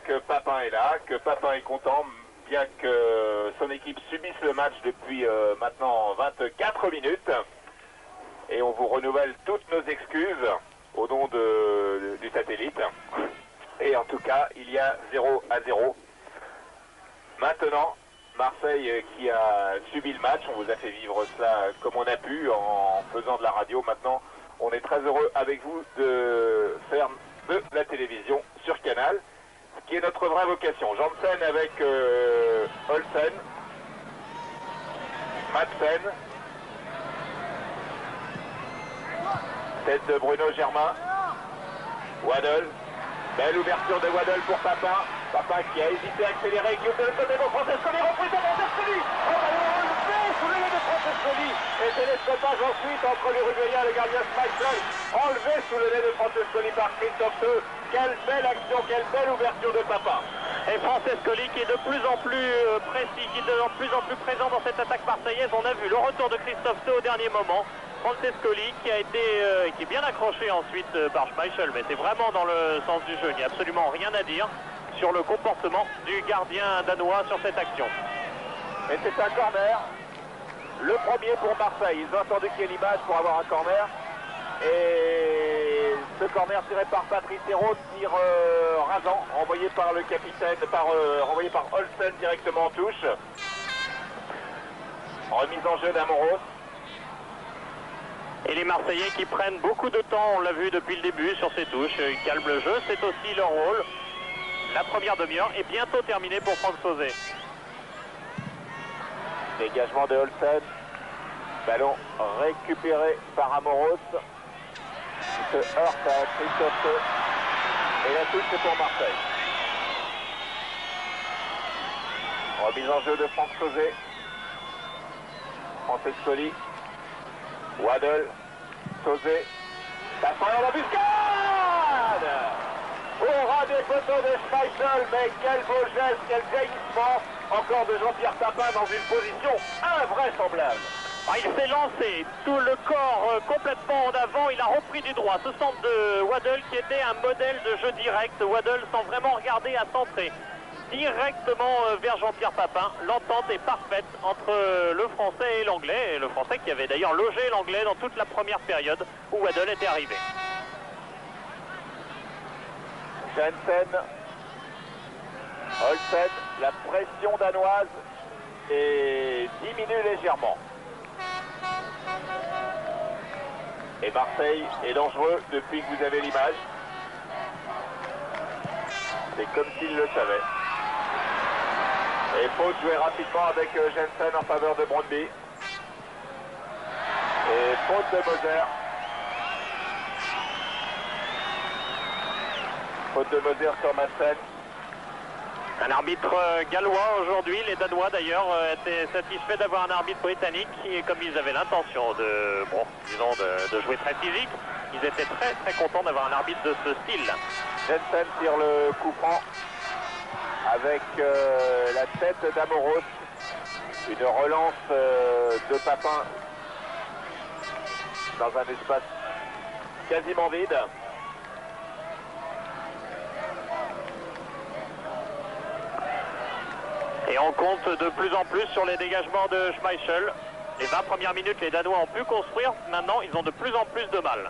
que Papin est là, que Papin est content, bien que son équipe subisse le match depuis maintenant 24 minutes. Et on vous renouvelle toutes nos excuses au nom du satellite. Et en tout cas, il y a 0-0. Maintenant, Marseille qui a subi le match, on vous a fait vivre cela comme on a pu en faisant de la radio. Maintenant, on est très heureux avec vous de faire de la télévision sur Canal, ce qui est notre vraie vocation. Janssen avec Olsen, Madsen, tête de Bruno Germain, Waddle, belle ouverture de Waddle pour Papin. Papin qui a hésité à accélérer, qui ouvre de l'autre côté pour Francescoli, reprise de Francescoli. Oh, ballon enlevé sous le nez de Francescoli. Et télescopage ensuite entre l'Uruguayen et le gardien Schmeichel. Enlevé sous le nez de Francescoli par Christophe Teux. Quelle belle action, quelle belle ouverture de Papin. Et Francescoli qui est de plus en plus précis, qui est de plus en plus présent dans cette attaque marseillaise. On a vu le retour de Christophe Teux au dernier moment. Francescoli qui a été qui est bien accroché ensuite par Schmeichel, mais c'est vraiment dans le sens du jeu. Il n'y a absolument rien à dire sur le comportement du gardien danois sur cette action. Et c'est un corner, le premier pour Marseille. Ils ont attendu qu'il y ait l'image pour avoir un corner. Et ce corner tiré par Patrice Hérault, tir rasant, envoyé par le capitaine, renvoyé par Olsen directement en touche. Remise en jeu d'Amoros. Et les Marseillais qui prennent beaucoup de temps, on l'a vu depuis le début sur ces touches, ils calment le jeu, c'est aussi leur rôle. La première demi-heure est bientôt terminée pour Franck Sauzet. Dégagement de Olsen. Ballon récupéré par Amoros. Il se heurte à Christophe Teux. Et la touche c'est pour Marseille. Remise en jeu de Franck Sauzet. Francescoli. Waddle. Sauzet. La fin dans l'embuscade. Au ras des photos de Schmeichel, mais quel beau geste, quel jaillissement encore de Jean-Pierre Papin dans une position invraisemblable. Il s'est lancé, tout le corps complètement en avant, il a repris du droit. Ce centre de Waddle qui était un modèle de jeu direct, Waddle sans vraiment regarder à centrer directement vers Jean-Pierre Papin. L'entente est parfaite entre le français et l'anglais, et le français qui avait d'ailleurs logé l'anglais dans toute la première période où Waddle était arrivé. Janssen, Olsen, la pression danoise diminue légèrement. Et Marseille est dangereux depuis que vous avez l'image. C'est comme s'il le savait. Et il faut jouer rapidement avec Janssen en faveur de Brøndby. Et faute de Moser. Faute de Moser sur Madsen. Un arbitre gallois aujourd'hui, les Danois d'ailleurs étaient satisfaits d'avoir un arbitre britannique et comme ils avaient l'intention de jouer très physique, ils étaient très très contents d'avoir un arbitre de ce style. Janssen tire le coup franc avec la tête d'Amoros, une relance de Papin dans un espace quasiment vide. Et on compte de plus en plus sur les dégagements de Schmeichel. Les 20 premières minutes, les Danois ont pu construire. Maintenant, ils ont de plus en plus de mal.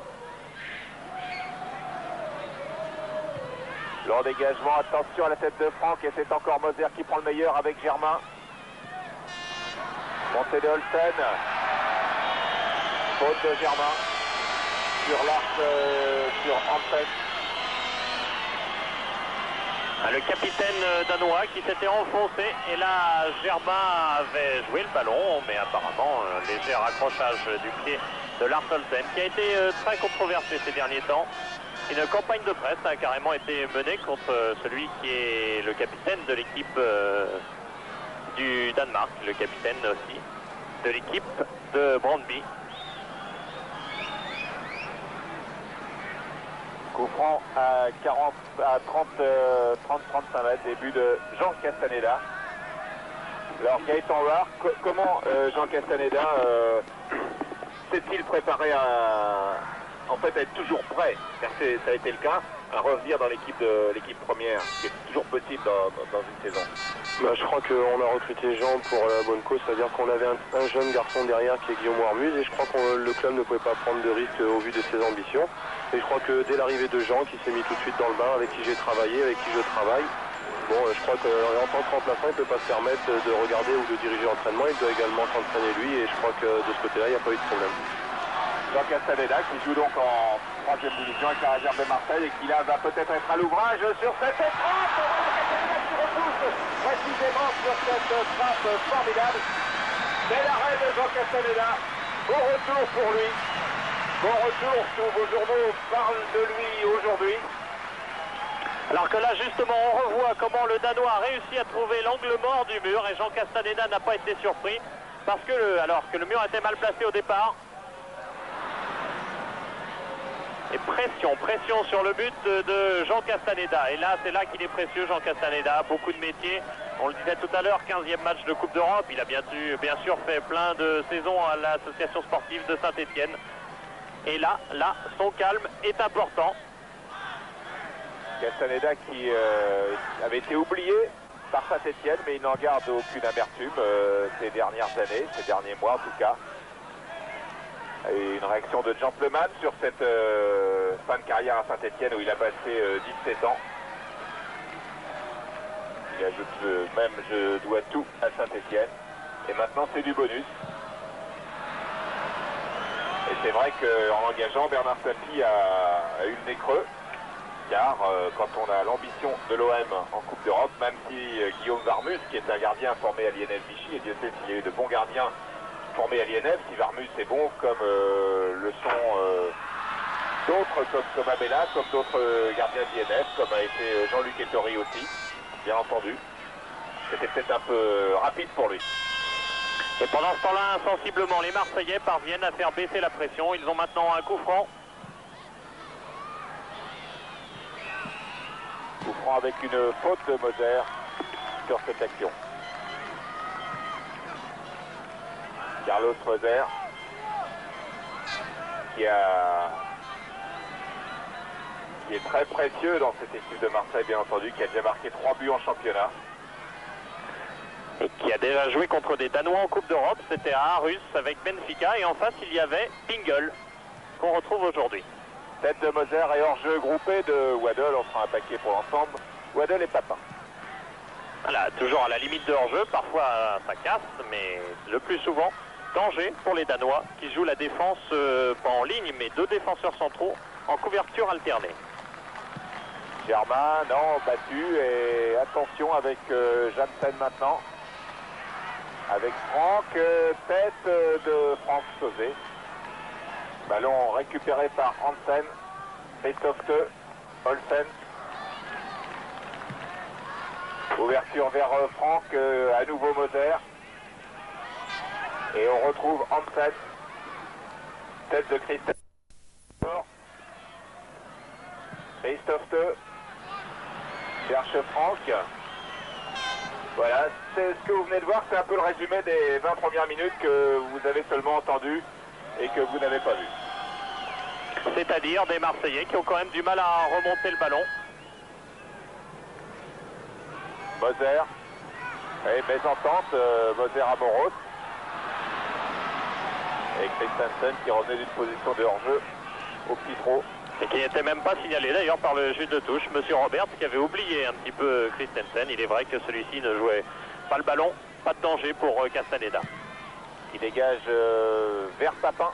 Leur dégagement, attention à la tête de Franck. Et c'est encore Moser qui prend le meilleur avec Germain. Montée de Olsen. Faute de Germain. Sur l'arc, sur Hansen. Le capitaine danois qui s'était enfoncé et là Germain avait joué le ballon mais apparemment un léger raccrochage du pied de Lars Olsen qui a été très controversé ces derniers temps. Une campagne de presse a carrément été menée contre celui qui est le capitaine de l'équipe du Danemark, le capitaine aussi de l'équipe de Brøndby. Coup franc à 30-35 mètres, début de Jean Castaneda. Alors Gaëtan Loire, comment Jean Castaneda s'est-il préparé à être toujours prêt, car ça a été le cas, à revenir dans l'équipe première, ce qui est toujours possible dans une saison? Je crois qu'on a recruté Jean pour la bonne cause, c'est-à-dire qu'on avait un jeune garçon derrière qui est Guillaume Warmuz, et je crois que le club ne pouvait pas prendre de risque au vu de ses ambitions. Et je crois que dès l'arrivée de Jean, qui s'est mis tout de suite dans le bain, avec qui j'ai travaillé, avec qui je travaille, bon, je crois qu'en tant que remplaçant, il ne peut pas se permettre de regarder ou de diriger l'entraînement, il doit également s'entraîner lui, et je crois que de ce côté-là, il n'y a pas eu de problème. Jean Castaneda qui joue donc en 3e division avec la réserve de Marseille et qui là va peut-être être à l'ouvrage sur cette frappe. Castaneda qui repousse précisément sur cette frappe formidable. C'est l'arrêt de Jean Castaneda. Bon retour pour lui. Bon retour, tous vos journaux parlent de lui aujourd'hui. Alors que là justement on revoit comment le Danois a réussi à trouver l'angle mort du mur et Jean Castaneda n'a pas été surpris parce que alors que le mur était mal placé au départ. Et pression sur le but de Jean Castaneda. Et là, c'est là qu'il est précieux, Jean Castaneda. Beaucoup de métiers. On le disait tout à l'heure, 15e match de Coupe d'Europe. Il a bien sûr fait plein de saisons à l'association sportive de Saint-Étienne. Et là, son calme est important. Castaneda qui avait été oublié par Saint-Étienne, mais il n'en garde aucune amertume ces dernières années, ces derniers mois en tout cas. Et une réaction de gentleman sur cette fin de carrière à Saint-Étienne où il a passé 17 ans. Il ajoute même je dois tout à Saint-Étienne. Et maintenant c'est du bonus. Et c'est vrai qu'en l'engageant, Bernard Tapie a eu le nez creux. Car quand on a l'ambition de l'OM en Coupe d'Europe, même si Guillaume Warmuz, qui est un gardien formé à l'INF Vichy, et Dieu sait s'il y a eu de bons gardiens formé à l'INF, si Warmuz est bon comme le sont d'autres comme Abella, comme d'autres gardiens de l'INF, comme a été Jean-Luc Ettori aussi, bien entendu. C'était peut-être un peu rapide pour lui. Et pendant ce temps-là, insensiblement, les Marseillais parviennent à faire baisser la pression. Ils ont maintenant un coup franc. Coup franc avec une faute de Moser sur cette action. Carlos Moser qui est très précieux dans cette équipe de Marseille, bien entendu, qui a déjà marqué 3 buts en championnat. Et qui a déjà joué contre des Danois en Coupe d'Europe, c'était à Aarhus avec Benfica, et en face il y avait Pingel, qu'on retrouve aujourd'hui. Tête de Moser et hors-jeu groupé de Waddle, on fera un paquet pour l'ensemble. Waddle et Papin. Voilà, toujours à la limite de hors-jeu, parfois ça casse, mais le plus souvent, danger pour les Danois qui jouent la défense pas en ligne, mais 2 défenseurs centraux en couverture alternée. Germain, non, battu, et attention avec Janssen maintenant. Avec Franck, tête de Franck Sauzé. Ballon récupéré par Hansen, Christophe Teux, Olsen. Ouverture vers Franck, à nouveau Moser. Et on retrouve Hansen, tête de Christophe. Christophe Teux cherche Franck. Voilà, c'est ce que vous venez de voir, c'est un peu le résumé des 20 premières minutes que vous avez seulement entendu et que vous n'avez pas vu. C'est-à-dire des Marseillais qui ont quand même du mal à remonter le ballon. Moser, et mésentente, Moser à Moros. Et Christensen qui revenait d'une position de hors-jeu au petit trot. Et qui n'était même pas signalé d'ailleurs par le juge de touche, Monsieur Roberts, qui avait oublié un petit peu Christensen. Il est vrai que celui-ci ne jouait pas le ballon, pas de danger pour Castaneda. Il dégage vers Papin.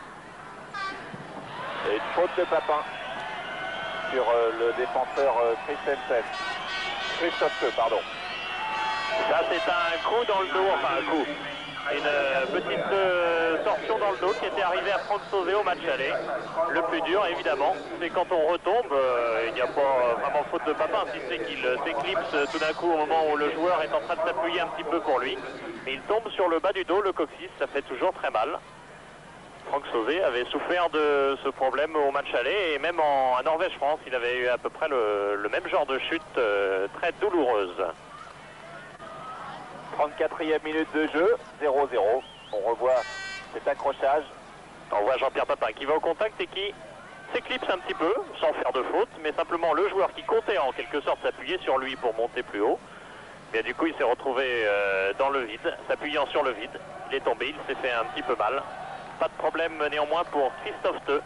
Et une faute de Papin sur le défenseur Christensen. Christophe, pardon. Ça c'est un coup dans le dos, enfin un coup. Une petite torsion dans le dos qui était arrivée à Franck Sauzé au match aller. Le plus dur évidemment, c'est quand on retombe, il n'y a pas vraiment faute de Papin, si c'est qu'il s'éclipse tout d'un coup au moment où le joueur est en train de s'appuyer un petit peu pour lui. Et il tombe sur le bas du dos, le coccyx, ça fait toujours très mal. Franck Sauzé avait souffert de ce problème au match aller et même en Norvège-France, il avait eu à peu près le même genre de chute très douloureuse. 34e minute de jeu, 0-0. On revoit cet accrochage. On voit Jean-Pierre Papin qui va au contact et qui s'éclipse un petit peu, sans faire de faute, mais simplement le joueur qui comptait en quelque sorte s'appuyer sur lui pour monter plus haut. Et du coup, il s'est retrouvé dans le vide, s'appuyant sur le vide. Il est tombé, il s'est fait un petit peu mal. Pas de problème néanmoins pour Christophe Theu.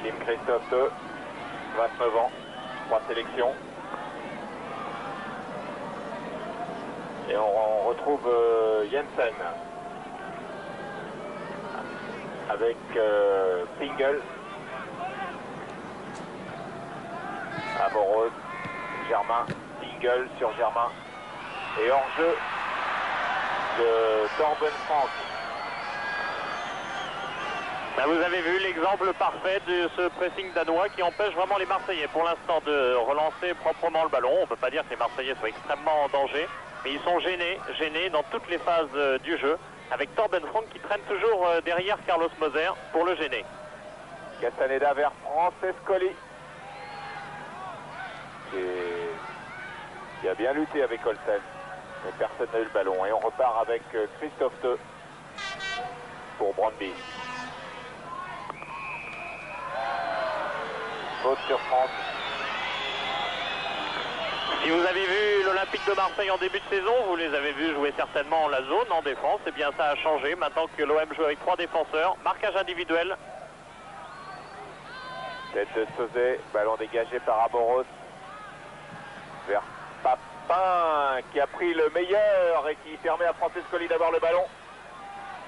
Kim Christophe Theu, 29 ans, 3 sélections. Et on retrouve Jensen avec Pingle, Amorose, Germain, Pingle sur Germain et hors-jeu de Torben Frank. Ben vous avez vu l'exemple parfait de ce pressing danois qui empêche vraiment les Marseillais pour l'instant de relancer proprement le ballon. On ne peut pas dire que les Marseillais soient extrêmement en danger, mais ils sont gênés dans toutes les phases du jeu, avec Torben Frank qui traîne toujours derrière Carlos Moser pour le gêner. Castaneda vers Francescoli, qui a bien lutté avec Olsen, mais personne n'a eu le ballon. Et on repart avec Christophe Theu pour Brøndby. Faute sur France. Si vous avez vu l'Olympique de Marseille en début de saison, vous les avez vus jouer certainement en la zone, en défense. Et bien ça a changé maintenant que l'OM joue avec 3 défenseurs. Marquage individuel. Tête de Sauzet, ballon dégagé par Amoros. Vers Papin qui a pris le meilleur et qui permet à Francescoli d'avoir le ballon.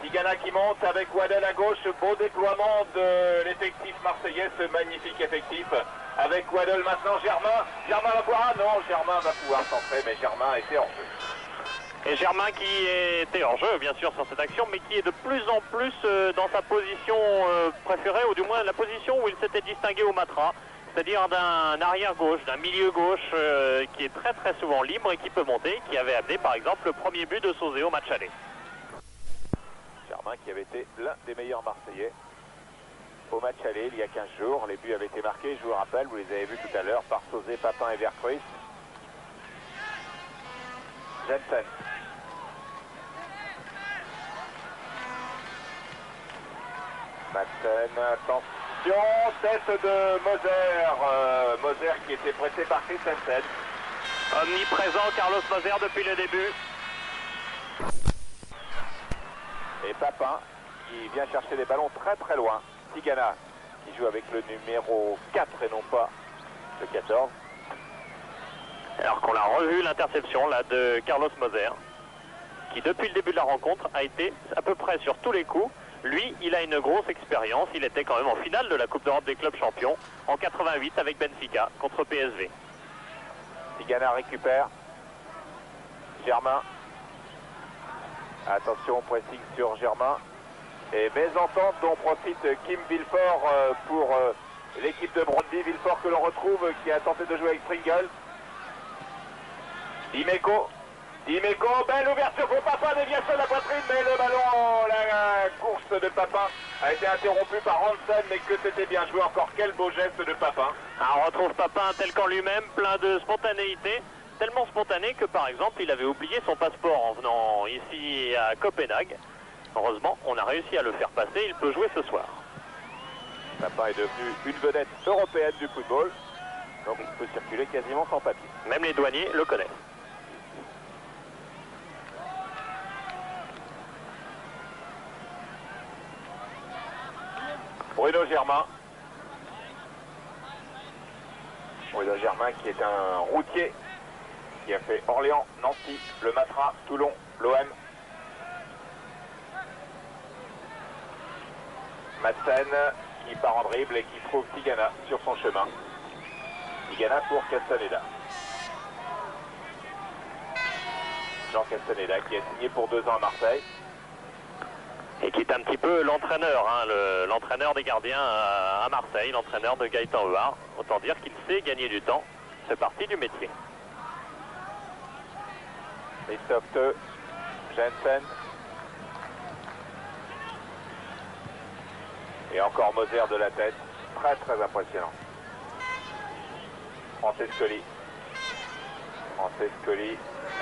Tigana qui monte avec Waddell à gauche, beau déploiement de l'effectif marseillais, ce magnifique effectif. Avec Waddell maintenant, Germain va pouvoir, non, Germain va pouvoir centrer, mais Germain était hors jeu. Et Germain qui était hors jeu bien sûr sur cette action, mais qui est de plus en plus dans sa position préférée, ou du moins la position où il s'était distingué au Matra, c'est-à-dire d'un arrière gauche, d'un milieu gauche qui est très très souvent libre et qui peut monter, qui avait amené par exemple le premier but de Sauzet au match aller. Germain qui avait été l'un des meilleurs Marseillais au match aller il y a 15 jours. Les buts avaient été marqués, je vous rappelle, vous les avez vus tout à l'heure, par Sauzet, Papin et Vercruis. Jensen. Madsen, attention, tête de Moser. Moser qui était pressé par Christensen. Omniprésent Carlos Moser depuis le début. Et Papin qui vient chercher les ballons très très loin. Tigana qui joue avec le numéro 4 et non pas le 14. Alors qu'on a revu l'interception là de Carlos Moser, qui depuis le début de la rencontre a été à peu près sur tous les coups. Lui, il a une grosse expérience, il était quand même en finale de la Coupe d'Europe des clubs champions en 88 avec Benfica contre PSV. Tigana récupère. Germain. Attention au pressing sur Germain. Et mésentente dont profite Kim Villefort pour l'équipe de Brøndby. Villefort que l'on retrouve qui a tenté de jouer avec Pringle. Dimeco, belle ouverture pour Papin, déviation de la poitrine, mais le ballon, la course de Papin a été interrompue par Hansen, mais que c'était bien joué. Encore quel beau geste de Papin. Alors on retrouve Papin tel qu'en lui-même, plein de spontanéité, tellement spontané que par exemple il avait oublié son passeport en venant ici à Copenhague. Heureusement, on a réussi à le faire passer, il peut jouer ce soir. Papin est devenu une vedette européenne du football, donc il peut circuler quasiment sans papier. Même les douaniers le connaissent. Bruno Germain. Bruno Germain qui est un routier qui a fait Orléans, Nancy, le Matra, Toulon, l'OM. Madsen qui part en dribble et qui trouve Tigana sur son chemin. Tigana pour Castaneda. Jean Castaneda qui a signé pour 2 ans à Marseille. Et qui est un petit peu l'entraîneur, hein, l'entraîneur des gardiens à Marseille, l'entraîneur de Gaëtan Huard. Autant dire qu'il sait gagner du temps, c'est partie du métier. Christophe Theu, Jensen. Et encore Moser de la tête, très très impressionnant. Francescoli. Francescoli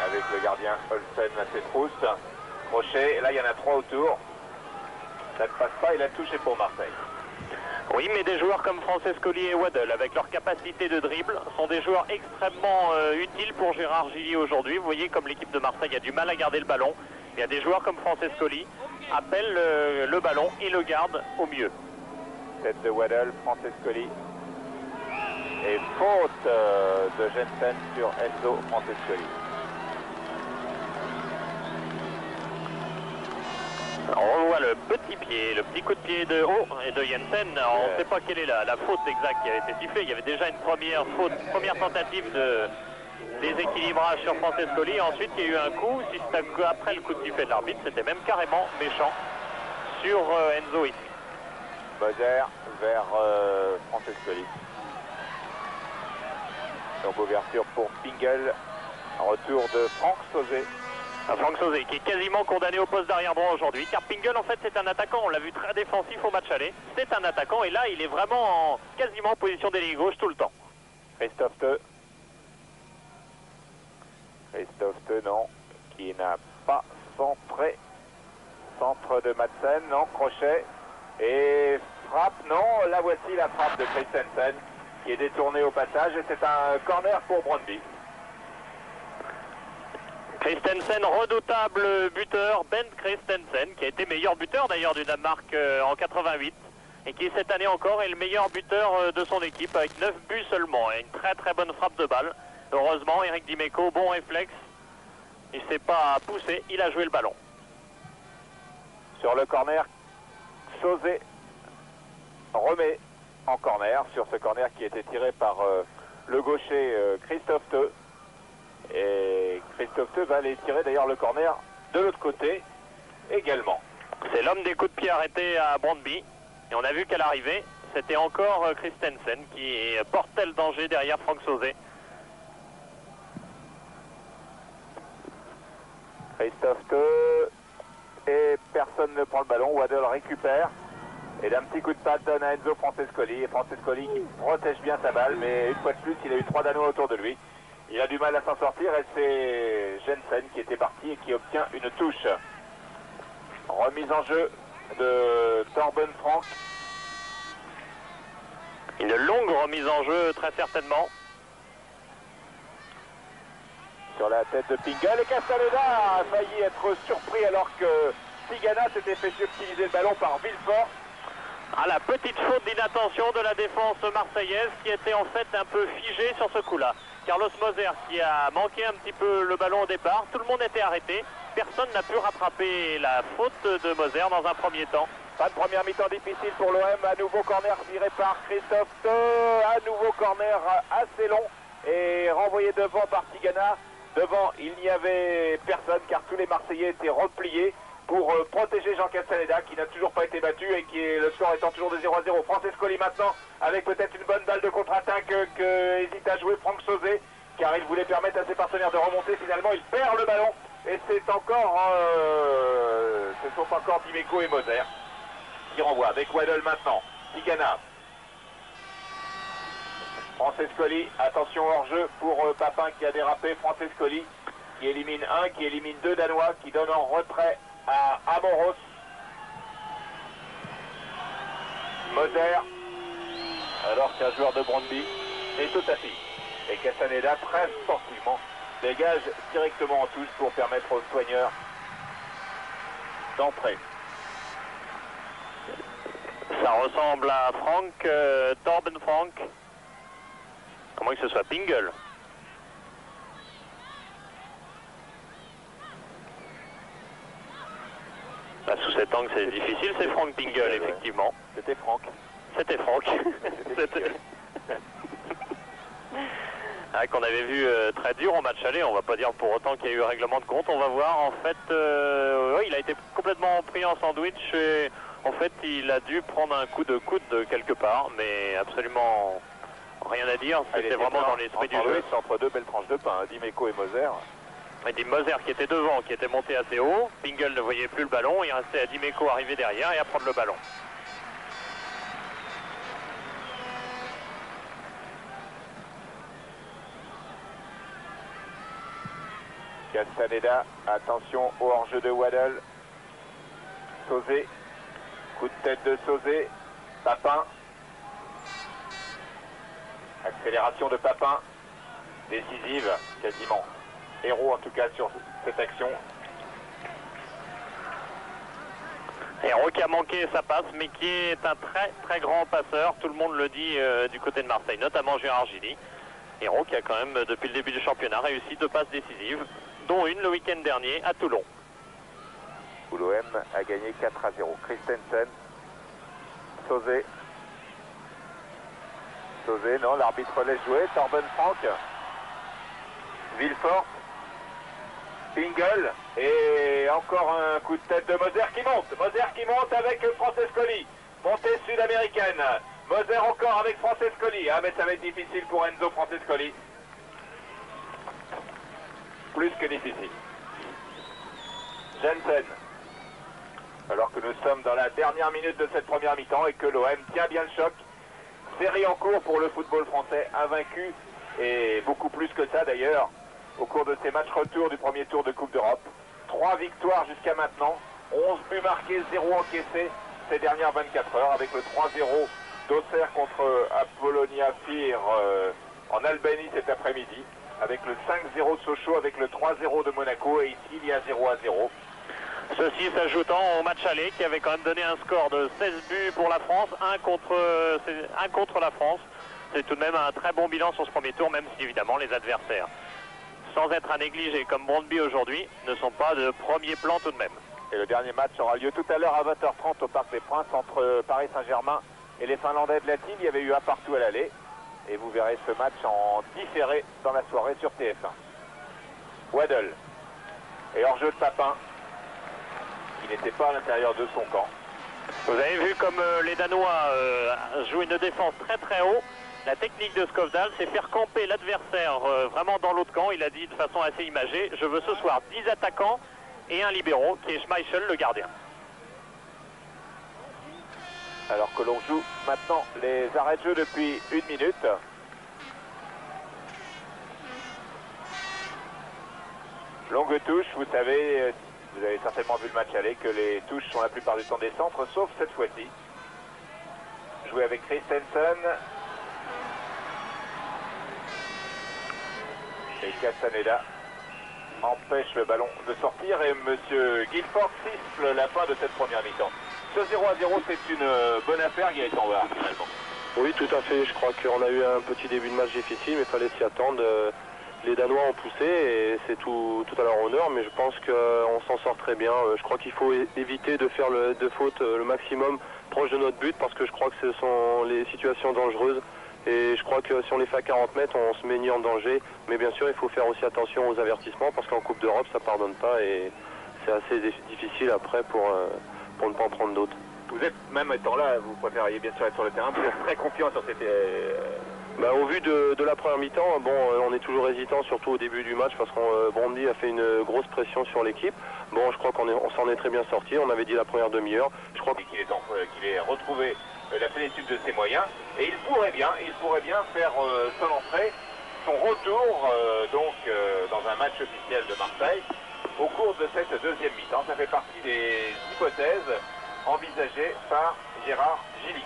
avec le gardien Olsen à ses trousses. Crochet, et là il y en a 3 autour. Ça ne passe pas et la touche est pour Marseille. Oui, mais des joueurs comme Francescoli et Waddle, avec leur capacité de dribble, sont des joueurs extrêmement utiles pour Gérard Gilly aujourd'hui. Vous voyez comme l'équipe de Marseille a du mal à garder le ballon. Il y a des joueurs comme Francescoli, appellent le ballon et le gardent au mieux. Tête de Waddle, Francescoli. Et faute de Jensen sur Enzo Francescoli. On voit le petit coup de pied de haut et de Jensen. On ne sait pas quelle est la faute exacte qui a été sifflée. Il y avait déjà une première tentative de déséquilibrage sur Francescoli. Ensuite, il y a eu un coup. Si c'était après le coup de sifflet de l'arbitre, c'était même carrément méchant sur Enzo ici. Moser vers Francescoli. Donc ouverture pour Pingle. Retour de Franck Sauzet. Franck Sauzet qui est quasiment condamné au poste d'arrière droit aujourd'hui, car Pingle en fait c'est un attaquant, on l'a vu très défensif au match aller, c'est un attaquant et là il est vraiment quasiment en position d'ailier gauche tout le temps. Christophe Tenant qui n'a pas centré. Centre de Madsen, non, crochet et frappe, non, la voici la frappe de Christensen qui est détournée au passage et c'est un corner pour Brøndby. Christensen, redoutable buteur, Ben Christensen, qui a été meilleur buteur d'ailleurs du Danemark en 88 et qui cette année encore est le meilleur buteur de son équipe avec 9 buts seulement et une très très bonne frappe de balle. Heureusement, Eric Dimeco, bon réflexe, il ne s'est pas poussé, il a joué le ballon. Sur le corner, Sauzet remet en corner, sur ce corner qui a été tiré par le gaucher Christophe Teu. Et Christophe Teu va aller tirer d'ailleurs le corner de l'autre côté également. C'est l'homme des coups de pied arrêtés à Brøndby. Et on a vu qu'à l'arrivée, c'était encore Christensen qui portait le danger derrière Franck Sauzet. Christophe Teu et personne ne prend le ballon. Waddle récupère et d'un petit coup de patte donne à Enzo Francescoli. Et Francescoli qui protège bien sa balle, mais une fois de plus, il a eu 3 Danois autour de lui. Il a du mal à s'en sortir et c'est Jensen qui était parti et qui obtient une touche. Remise en jeu de Torben Frank. Une longue remise en jeu très certainement. Sur la tête de Pingle et Castaneda a failli être surpris alors que Tigana s'était fait subtiliser le ballon par Villefort. Ah, la petite faute d'inattention de la défense marseillaise qui était en fait un peu figée sur ce coup-là. Carlos Moser qui a manqué un petit peu le ballon au départ, tout le monde était arrêté, personne n'a pu rattraper la faute de Moser dans un premier temps. Pas de première mi-temps difficile pour l'OM, à nouveau corner tiré par Christophe Teu, à nouveau corner assez long et renvoyé devant par Tigana. Devant, il n'y avait personne car tous les Marseillais étaient repliés pour protéger Jean Castaneda qui n'a toujours pas été battu et qui est le score étant toujours de 0-0. Francescoli maintenant avec peut-être une bonne balle de contre-attaque que hésite à jouer Franck Sauzet car il voulait permettre à ses partenaires de remonter. Finalement il perd le ballon et c'est encore ce sont encore Dimeco et Moser qui renvoient avec Waddle maintenant. Tigana. Francescoli, attention hors jeu pour Papin qui a dérapé. Francescoli qui élimine un, qui élimine 2 Danois, qui donne en retrait à Amoros. Moser, alors qu'un joueur de Brøndby est au tapis. Et Castaneda, très sportivement, dégage directement en touche pour permettre aux soigneurs d'entrer. Ça ressemble à Franck, Torben Frank. Comment que ce soit Pingle. Bah, sous cet angle c'est difficile, c'est Franck Pingle effectivement. C'était Franck. C'était Franck. Qu'on avait vu très dur au match aller, on va pas dire pour autant qu'il y a eu règlement de compte, on va voir en fait, il a été complètement pris en sandwich et en fait il a dû prendre un coup de coude quelque part, mais absolument rien à dire, c'était vraiment dans l'esprit du jeu. Entre 2 belles tranches de pain, Dimeco et Moser. Et Moser qui était devant, qui était monté assez haut, Pingle ne voyait plus le ballon, il restait à Dimeco arriver derrière et à prendre le ballon. Castaneda, attention au hors-jeu de Waddle. Sauzé, coup de tête de Sauzé. Papin. Accélération de Papin. Décisive, quasiment. Héros en tout cas sur cette action. Héros qui a manqué sa passe, mais qui est un très grand passeur. Tout le monde le dit du côté de Marseille, notamment Gérard Gilly. Héros qui a quand même, depuis le début du championnat, réussi 2 passes décisives, dont une le week-end dernier à Toulon. Où l'OM a gagné 4-0. Christensen. Sauzé. Sauzé, non, l'arbitre laisse jouer. Torben Frank. Villefort. Pingle. Et encore un coup de tête de Moser qui monte. Moser qui monte avec Francescoli. Montée sud-américaine. Moser encore avec Francescoli. Ah mais ça va être difficile pour Enzo Francescoli. Plus que difficile. Jensen. Alors que nous sommes dans la dernière minute de cette première mi-temps et que l'OM tient bien le choc. Série en cours pour le football français, invaincu et beaucoup plus que ça d'ailleurs au cours de ces matchs retour du premier tour de Coupe d'Europe. 3 victoires jusqu'à maintenant, 11 buts marqués, 0 encaissés ces dernières 24 heures avec le 3-0 d'Auxerre contre Apollonia Fir en Albanie cet après-midi, avec le 5-0 de Sochaux, avec le 3-0 de Monaco et ici il y a 0-0. Ceci s'ajoutant au match aller qui avait quand même donné un score de 16 buts pour la France, un contre la France. C'est tout de même un très bon bilan sur ce premier tour, même si évidemment les adversaires, sans être à négliger comme Brøndby aujourd'hui, ne sont pas de premier plan tout de même. Et le dernier match aura lieu tout à l'heure à 20h30 au Parc des Princes entre Paris Saint-Germain et les Finlandais de la team. Il y avait eu un partout à l'aller. Et vous verrez ce match en différé dans la soirée sur TF1. Waddle. Et hors-jeu de Papin, qui n'était pas à l'intérieur de son camp. Vous avez vu comme les Danois jouent une défense très haut. La technique de Skovdal, c'est faire camper l'adversaire vraiment dans l'autre camp. Il a dit de façon assez imagée, je veux ce soir 10 attaquants et un libéro qui est Schmeichel, le gardien. Alors que l'on joue maintenant les arrêts de jeu depuis 1 minute. Longue touche, vous savez, vous avez certainement vu le match aller, que les touches sont la plupart du temps des centres, sauf cette fois-ci. Jouer avec Christensen. Et Castaneda empêche le ballon de sortir et M. Guilford siffle la fin de cette première mi-temps. Ce 0-0, c'est une bonne affaire, Gaëtan Var, finalement. Oui, tout à fait. Je crois qu'on a eu un petit début de match difficile, mais il fallait s'y attendre. Les Danois ont poussé et c'est tout à leur honneur, mais je pense qu'on s'en sort très bien. Je crois qu'il faut éviter de faire de fautes le maximum proche de notre but, parce que je crois que ce sont les situations dangereuses. Et je crois que si on les fait à 40 mètres, on se met ni en danger. Mais bien sûr, il faut faire aussi attention aux avertissements, parce qu'en Coupe d'Europe, ça ne pardonne pas et c'est assez difficile après pour ne pas en prendre d'autres. Vous êtes, même étant là, vous préfériez bien sûr être sur le terrain, vous êtes très confiant sur cette... Au vu de la première mi-temps, on est toujours hésitant, surtout au début du match, parce que Brøndby a fait une grosse pression sur l'équipe. Bon, je crois qu'on s'en est très bien sorti, on avait dit la première demi-heure. Je crois qu'il ait retrouvé la plénitude de ses moyens, et il pourrait bien faire son entrée, son retour dans un match officiel de Marseille au cours de cette deuxième mi-temps. Ça fait partie des hypothèses envisagées par Gérard Gilly.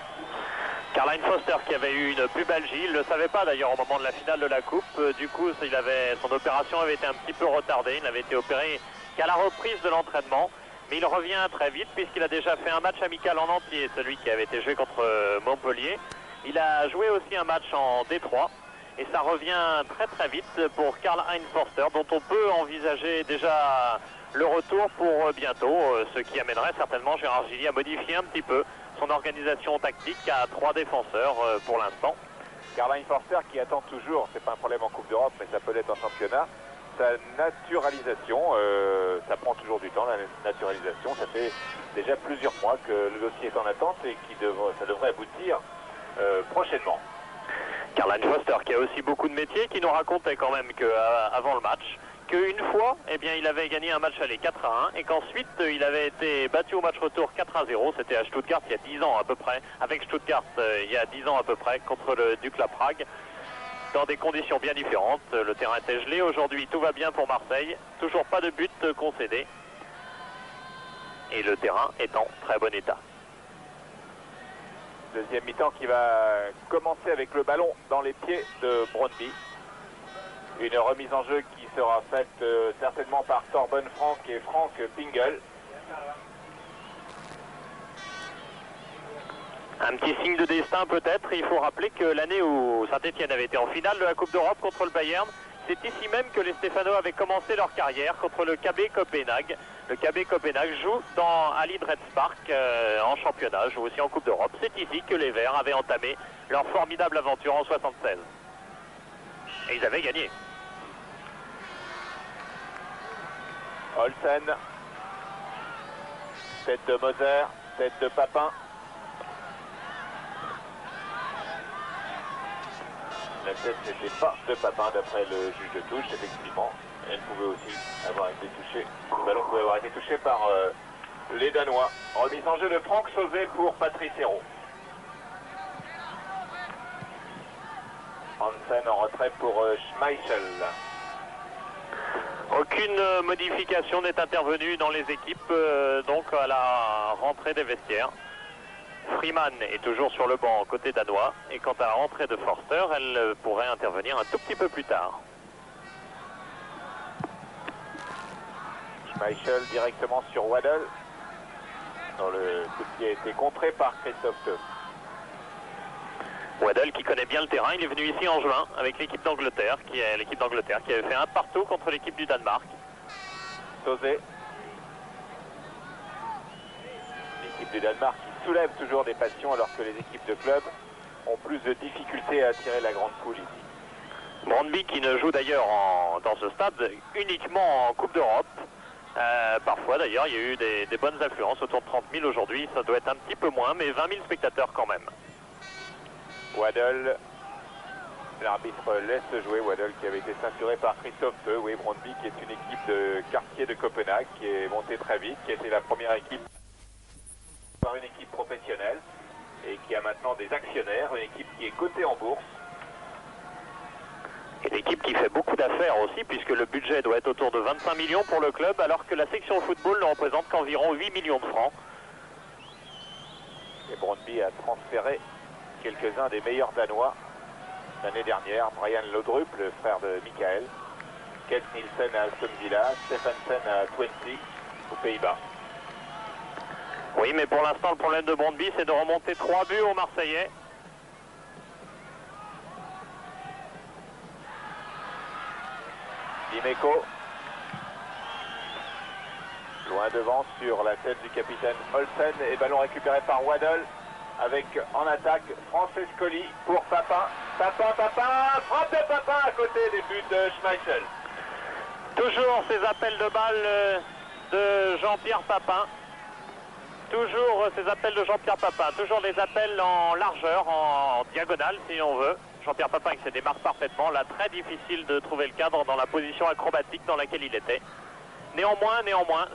Karl-Heinz Foster qui avait eu une pubalgie, il ne le savait pas d'ailleurs au moment de la finale de la Coupe. Du coup, son opération avait été un petit peu retardée, il n'avait été opéré qu'à la reprise de l'entraînement. Mais il revient très vite puisqu'il a déjà fait un match amical en entier, celui qui avait été joué contre Montpellier. Il a joué aussi un match en Détroit et ça revient très vite pour Karl-Heinz Foster, dont on peut envisager déjà le retour pour bientôt, ce qui amènerait certainement Gérard Gilly à modifier un petit peu son organisation tactique à 3 défenseurs pour l'instant. Karl-Heinz Foster qui attend toujours, c'est pas un problème en Coupe d'Europe, mais ça peut l'être en championnat, sa naturalisation. Ça prend toujours du temps, la naturalisation. Ça fait déjà plusieurs mois que le dossier est en attente et ça devrait aboutir prochainement. Karl-Heinz Foster qui a aussi beaucoup de métiers, qui nous racontait quand même qu'avant le match, qu'une fois, il avait gagné un match aller 4-1 et qu'ensuite il avait été battu au match retour 4-0. C'était à Stuttgart il y a 10 ans à peu près, avec Stuttgart il y a 10 ans à peu près, contre le Dukla Prague. dans des conditions bien différentes. Le terrain était gelé. Aujourd'hui, tout va bien pour Marseille. Toujours pas de but concédé. Et le terrain est en très bon état. Deuxième mi-temps qui va commencer avec le ballon dans les pieds de Brøndby. Une remise en jeu qui sera faite certainement par Torben Frank et Frank Pingel. Un petit signe de destin peut-être. Il faut rappeler que l'année où Saint-Etienne avait été en finale de la Coupe d'Europe contre le Bayern, c'est ici même que les Stéphanois avaient commencé leur carrière contre le KB Copenhague. Le KB Copenhague joue à l'Idretts Park en championnat, joue aussi en Coupe d'Europe. C'est ici que les Verts avaient entamé leur formidable aventure en 76. Et ils avaient gagné. Olsen, tête de Moser, tête de Papin. La tête n'était pas de Papin d'après le juge de touche, effectivement. Elle pouvait aussi avoir été touchée. Le ballon pouvait avoir été touché par les Danois. Remise en jeu de Franck Sauzet pour Patrice Hérault. Hansen en retrait pour Schmeichel. Aucune modification n'est intervenue dans les équipes, donc à la rentrée des vestiaires. Freeman est toujours sur le banc côté danois, et quant à la rentrée de Forster, elle pourrait intervenir un tout petit peu plus tard. Schmeichel directement sur Waddle. Dans le coup de pied a été contré par Christophe Teu. Waddle qui connaît bien le terrain, il est venu ici en juin avec l'équipe d'Angleterre, qui avait fait un partout contre l'équipe du Danemark. Sauzet. L'équipe du Danemark qui soulève toujours des passions alors que les équipes de club ont plus de difficultés à attirer la grande foule ici. Brøndby qui ne joue d'ailleurs dans ce stade uniquement en Coupe d'Europe. Parfois d'ailleurs il y a eu des bonnes affluences, autour de 30 000 aujourd'hui, ça doit être un petit peu moins, mais 20 000 spectateurs quand même. Waddle, l'arbitre laisse jouer Waddle qui avait été ceinturé par Christophe Teu. Oui, Brøndby qui est une équipe de quartier de Copenhague qui est montée très vite, qui a été la première équipe par une équipe professionnelle et qui a maintenant des actionnaires, une équipe qui est cotée en bourse. Et l'équipe qui fait beaucoup d'affaires aussi, puisque le budget doit être autour de 25 millions pour le club, alors que la section football ne représente qu'environ 8 millions de francs. Et Brøndby a transféré quelques-uns des meilleurs Danois l'année dernière. Brian Laudrup, le frère de Michael. Kent Nielsen à Aston Villa, Stephensen à Twente aux Pays-Bas. Oui, mais pour l'instant, le problème de Brøndby, c'est de remonter 3 buts aux Marseillais. Dimeco. Loin devant sur la tête du capitaine Olsen et ballon récupéré par Waddle avec en attaque Francescoli pour Papin. Papin, frappe de Papin à côté des buts de Schmeichel. Toujours ces appels de balle de Jean-Pierre Papin. Toujours ces appels de Jean-Pierre Papin. Toujours des appels en largeur, en diagonale si on veut. Jean-Pierre Papin qui se démarque parfaitement. Là, très difficile de trouver le cadre dans la position acrobatique dans laquelle il était. Néanmoins,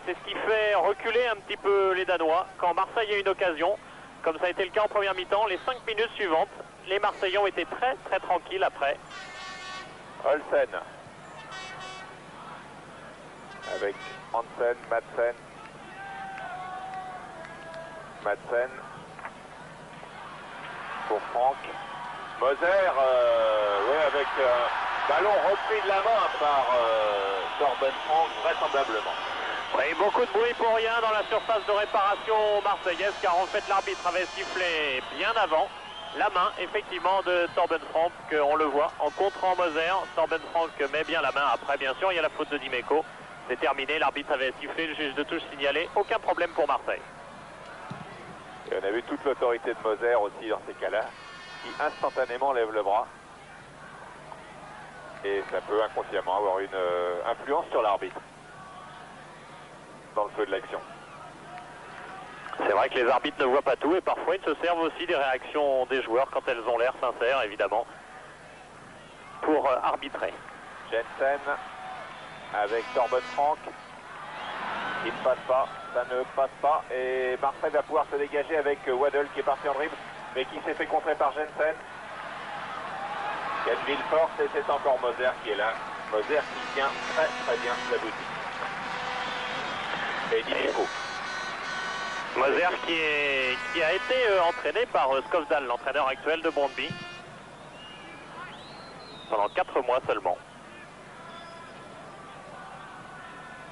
c'est ce qui fait reculer un petit peu les Danois. Quand Marseille a une occasion, comme ça a été le cas en première mi-temps, les 5 minutes suivantes, les Marseillais ont été très très tranquilles après. Olsen. Avec Hansen, Madsen. Madsen. Pour Franck. Moser, ouais, avec ballon repris de la main par Torben Frank, vraisemblablement. Oui, beaucoup de bruit pour rien dans la surface de réparation marseillaise, car en fait l'arbitre avait sifflé bien avant la main, effectivement, de Torben Frank. On le voit en contrant Moser. Torben Frank met bien la main. Après, bien sûr, il y a la faute de Dimeco. C'est terminé, l'arbitre avait sifflé, le juge de touche signalé. Aucun problème pour Marseille. Et on a vu toute l'autorité de Moser aussi dans ces cas-là, qui instantanément lève le bras. Et ça peut inconsciemment avoir une influence sur l'arbitre dans le feu de l'action. C'est vrai que les arbitres ne voient pas tout et parfois ils se servent aussi des réactions des joueurs quand elles ont l'air sincères, évidemment, pour arbitrer. Jensen avec Torben Frank. Il ne passe pas, ça ne passe pas. Et Marseille va pouvoir se dégager avec Waddle qui est parti en dribble, mais qui s'est fait contrer par Jensen. Ken Villefort, et c'est encore Moser qui est là. Moser qui tient très bien la boutique. Et Dimeco. Moser qui a été entraîné par Skovdal, l'entraîneur actuel de Brøndby, pendant 4 mois seulement.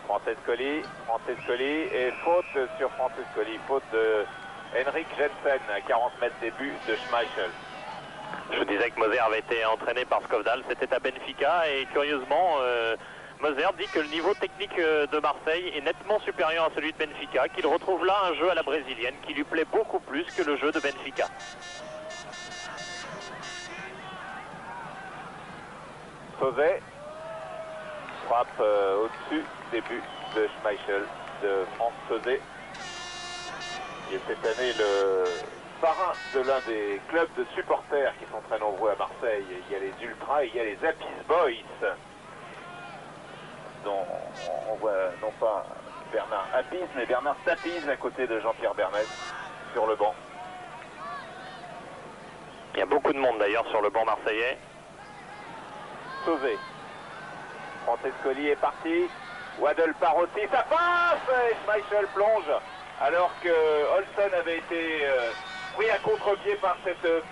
Francescoli et faute sur Francescoli, faute de Henrik Jensen à 40 mètres des buts de Schmeichel. Je vous disais que Moser avait été entraîné par Skovdal, c'était à Benfica, et curieusement, Moser dit que le niveau technique de Marseille est nettement supérieur à celui de Benfica, qu'il retrouve là un jeu à la brésilienne qui lui plaît beaucoup plus que le jeu de Benfica. Sauzet frappe au-dessus des buts de Schmeichel, de Franck Sauzet. Il est cette année le parrain de l'un des clubs de supporters qui sont très nombreux à Marseille. Il y a les Ultras et il y a les Apis Boys, dont on voit non pas Bernard Apis, mais Bernard Tapis à côté de Jean-Pierre Bernet sur le banc. Il y a beaucoup de monde d'ailleurs sur le banc marseillais. Sauzet. Francescoli est parti. Waddle part aussi, ça passe et Schmeichel plonge alors que Olsen avait été pris à contre-pied par cette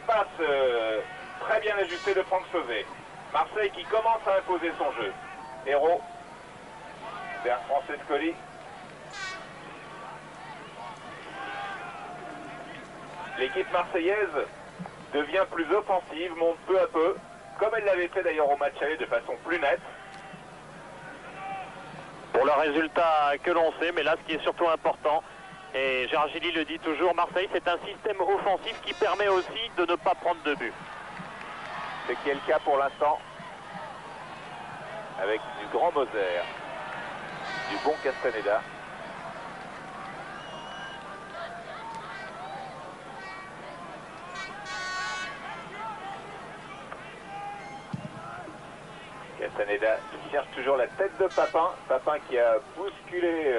passe très bien ajustée de Franck Sauzet. Marseille qui commence à imposer son jeu. Héros vers Francescoli. L'équipe marseillaise devient plus offensive, monte peu à peu, comme elle l'avait fait d'ailleurs au match aller de façon plus nette. Pour le résultat que l'on sait, mais là ce qui est surtout important, et Gérard Gilly le dit toujours, Marseille c'est un système offensif qui permet aussi de ne pas prendre de but. Ce qui est le cas pour l'instant avec du grand Moser, du bon Castaneda. Castaneda qui cherche toujours la tête de Papin. Papin qui a bousculé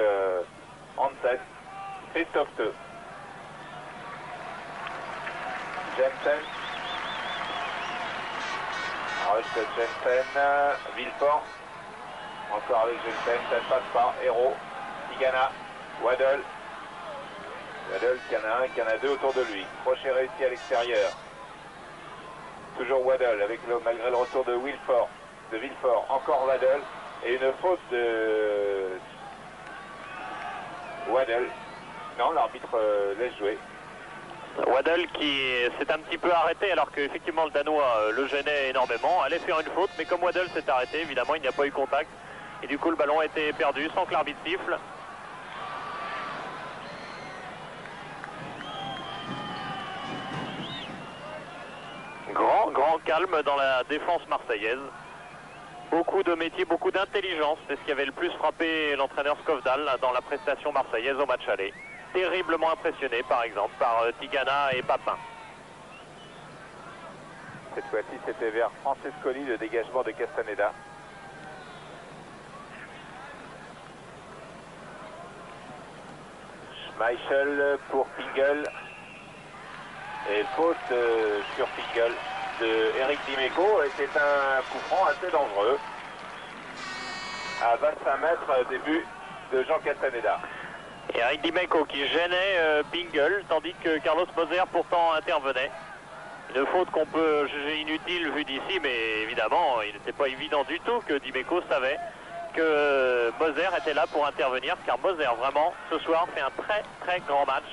Hansen. Christophe Teu. Jensen. Rush de Jensen. Villefort. Encore avec Jensen. Ça ne passe pas. Héros. Tigana. Waddle. Waddle qui en a deux autour de lui. Crochet réussi à l'extérieur. Toujours Waddle avec malgré le retour de Villefort. Encore Waddle et une faute de Waddle. Non, l'arbitre laisse jouer. Waddle qui s'est un petit peu arrêté alors qu'effectivement le Danois le gênait énormément, allait faire une faute, mais comme Waddle s'est arrêté, évidemment il n'y a pas eu contact et du coup le ballon a été perdu sans que l'arbitre siffle. Grand calme dans la défense marseillaise. Beaucoup de métier, beaucoup d'intelligence, c'est ce qui avait le plus frappé l'entraîneur Skovdal dans la prestation marseillaise au match aller. Terriblement impressionné par exemple par Tigana et Papin. Cette fois-ci c'était vers Francescoli le dégagement de Castaneda. Schmeichel pour Fingel. Et faute sur Fingel de Eric Dimeco, et c'est un coup franc assez dangereux à 25 mètres des buts de Jean Castaneda. Et Eric Dimeco qui gênait Pingel, tandis que Carlos Moser pourtant intervenait. Une faute qu'on peut juger inutile vu d'ici, mais évidemment il n'était pas évident du tout que Dimeco savait que Moser était là pour intervenir, car Moser vraiment ce soir fait un très grand match.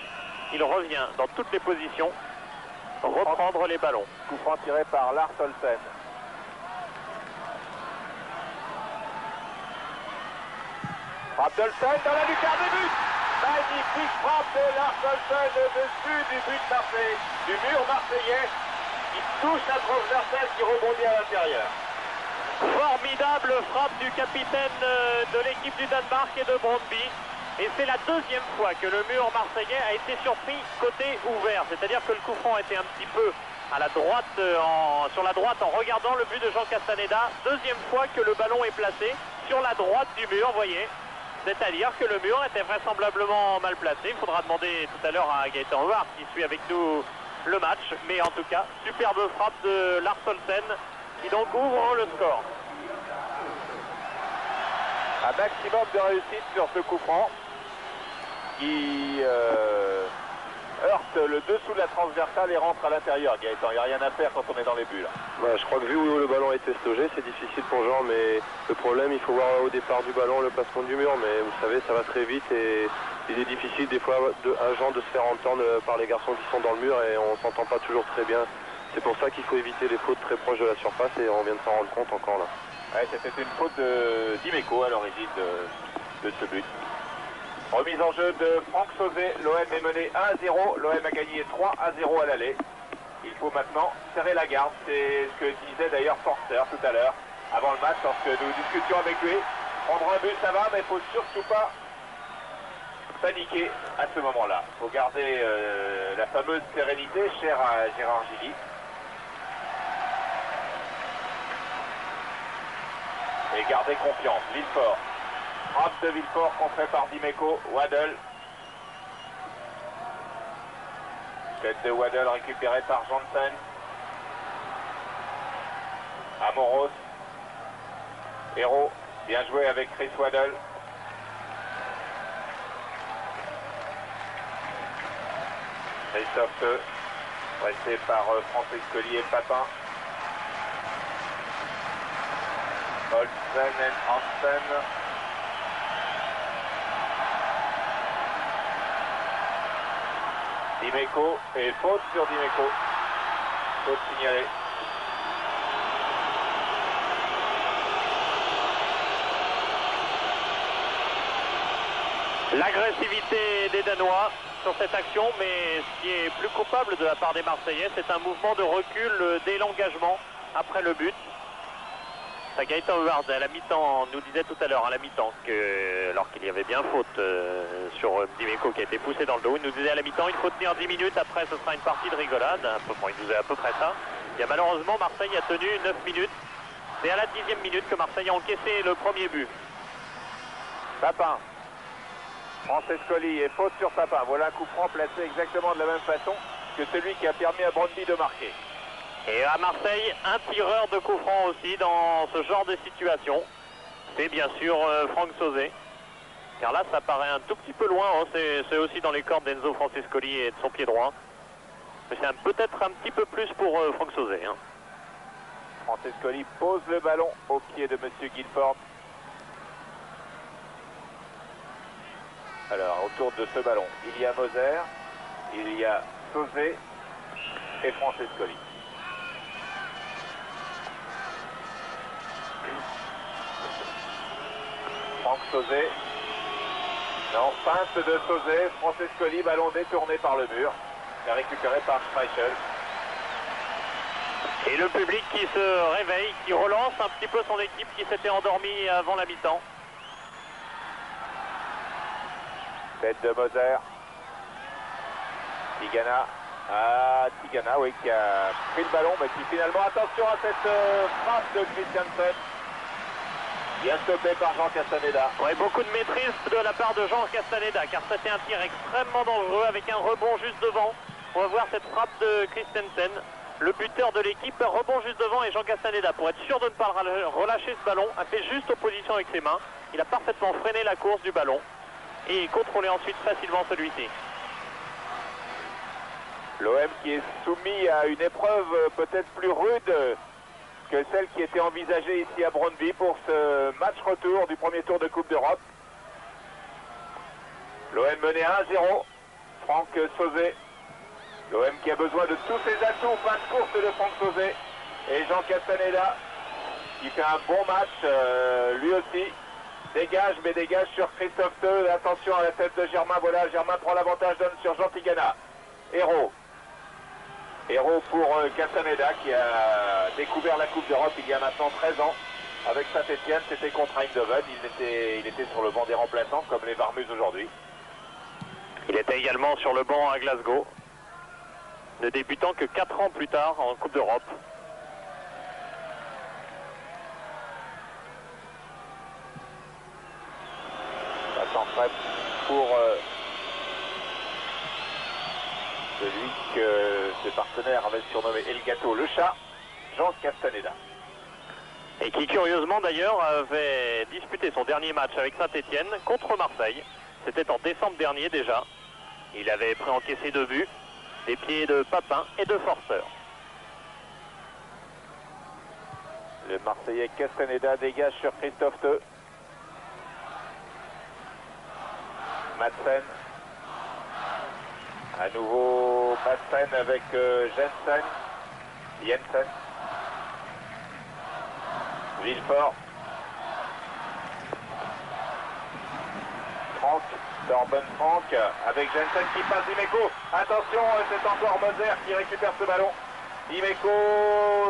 Il revient dans toutes les positions, reprendre les ballons. Coup franc tiré par Lars Olsen. Frappe d'Olsen dans la lucarne des buts. Magnifique frappe de Lars Olsen au-dessus du but marseillais, du mur marseillais, qui touche la transversale qui rebondit à l'intérieur. Formidable frappe du capitaine de l'équipe du Danemark et de Brøndby. Et c'est la deuxième fois que le mur marseillais a été surpris côté ouvert. C'est-à-dire que le coup franc était un petit peu à la droite, sur la droite en regardant le but de Jean Castaneda. Deuxième fois que le ballon est placé sur la droite du mur, vous voyez. C'est-à-dire que le mur était vraisemblablement mal placé. Il faudra demander tout à l'heure à Gaëtan Howard qui suit avec nous le match. Mais en tout cas, superbe frappe de Lars Olsen qui donc ouvre le score. Un maximum de réussite sur ce coup franc qui heurte le dessous de la transversale et rentre à l'intérieur. Gaëtan, il n'y a rien à faire quand on est dans les bulles. Bah, je crois que vu où le ballon a été stogé, c'est difficile pour Jean, mais le problème, il faut voir au départ du ballon le placement du mur, mais vous savez, ça va très vite et il est difficile des fois à Jean de se faire entendre par les garçons qui sont dans le mur et on s'entend pas toujours très bien. C'est pour ça qu'il faut éviter les fautes très proches de la surface et on vient de s'en rendre compte encore là. Ouais, c'était une faute de Dimeco à l'origine de ce but. Remise en jeu de Franck Sauzet, l'OM est mené 1-0, l'OM a gagné 3-0 à l'aller. Il faut maintenant serrer la garde, c'est ce que disait d'ailleurs Forster tout à l'heure, avant le match, lorsque nous discutions avec lui. Prendre un but ça va, mais il ne faut surtout pas paniquer à ce moment-là. Il faut garder la fameuse sérénité chère à Gérard Gilly. Et garder confiance. Villefort. Frappe de Villefort contrée par Dimeco. Waddle. Tête de Waddle récupérée par Janssen. Amoros. Héros. Bien joué avec Chris Waddle. Christophe. Pressé par Francis Collier Papin. Olsen et Hansen. Dimeco et faute sur Dimeco. Faute signalée. L'agressivité des Danois sur cette action, mais ce qui est plus coupable de la part des Marseillais, c'est un mouvement de recul dès l'engagement après le but. Ça, Gaëtan Huard à la mi-temps nous disait tout à l'heure à la mi-temps que, alors qu'il y avait bien faute sur Dimeco qui a été poussé dans le dos, il nous disait à la mi-temps il faut tenir 10 minutes, après ce sera une partie de rigolade. Bon, il nous disait à peu près ça. Et malheureusement Marseille a tenu 9 minutes. C'est à la 10e minute que Marseille a encaissé le premier but. Papin. Francescoli et faute sur Papin. Voilà un coup franc placé exactement de la même façon que celui qui a permis à Brøndby de marquer. Et à Marseille, un tireur de coup franc aussi dans ce genre de situation. C'est bien sûr Franck Sauzet. Car là, ça paraît un tout petit peu loin. Hein. C'est aussi dans les cordes d'Enzo Francescoli et de son pied droit. Mais c'est peut-être un petit peu plus pour Franck Sauzet. Hein. Francescoli pose le ballon au pied de Monsieur Guilford. Alors, autour de ce ballon, il y a Moser, il y a Sauzet et Francescoli. Franck Sauzet. Non, feinte de Sauzet. Francescoli, ballon détourné par le mur. Et récupéré par Schmeichel. Et le public qui se réveille, qui relance un petit peu son équipe qui s'était endormie avant la mi-temps. Tête de Moser. Tigana. Ah, Tigana, oui, qui a pris le ballon, mais qui finalement, attention à cette frappe de Christiansen. Bien stoppé par Jean Castaneda. Ouais, beaucoup de maîtrise de la part de Jean Castaneda, car c'était un tir extrêmement dangereux avec un rebond juste devant. On va voir cette frappe de Christensen, le buteur de l'équipe, rebond juste devant et Jean Castaneda, pour être sûr de ne pas relâcher ce ballon, a fait juste opposition avec ses mains. Il a parfaitement freiné la course du ballon et contrôlé ensuite facilement celui-ci. L'OM qui est soumis à une épreuve peut-être plus rude que celle qui était envisagée ici à Brøndby pour ce match retour du premier tour de Coupe d'Europe. L'OM menait 1-0. Franck Sauzet. L'OM qui a besoin de tous ses atouts. Passe courte de Franck Sauzet. Et Jean Castaneda qui fait un bon match lui aussi. Dégage, mais dégage sur Christophe Teux. Attention à la tête de Germain. Voilà, Germain prend l'avantage, donne sur Jean Tigana. Héros. Héros pour Castaneda qui a découvert la Coupe d'Europe il y a maintenant 13 ans. Avec Saint-Etienne, c'était contre Eindhoven. Il était sur le banc des remplaçants comme les Varmus aujourd'hui. Il était également sur le banc à Glasgow, ne débutant que 4 ans plus tard en Coupe d'Europe. Attends, prêt pour celui que ses partenaires avaient surnommé El Gato, le chat, Jean Castaneda. Et qui curieusement d'ailleurs avait disputé son dernier match avec Saint-Etienne contre Marseille. C'était en décembre dernier déjà. Il avait préencaissé 2 buts, des pieds de Papin et de Forceur. Le Marseillais Castaneda dégage sur Christophe Theux. Madsen. À nouveau Madsen avec Jensen. Villefort. Torben Frank avec Jensen qui passe Dimeco. Attention, c'est encore Moser qui récupère ce ballon. Dimeco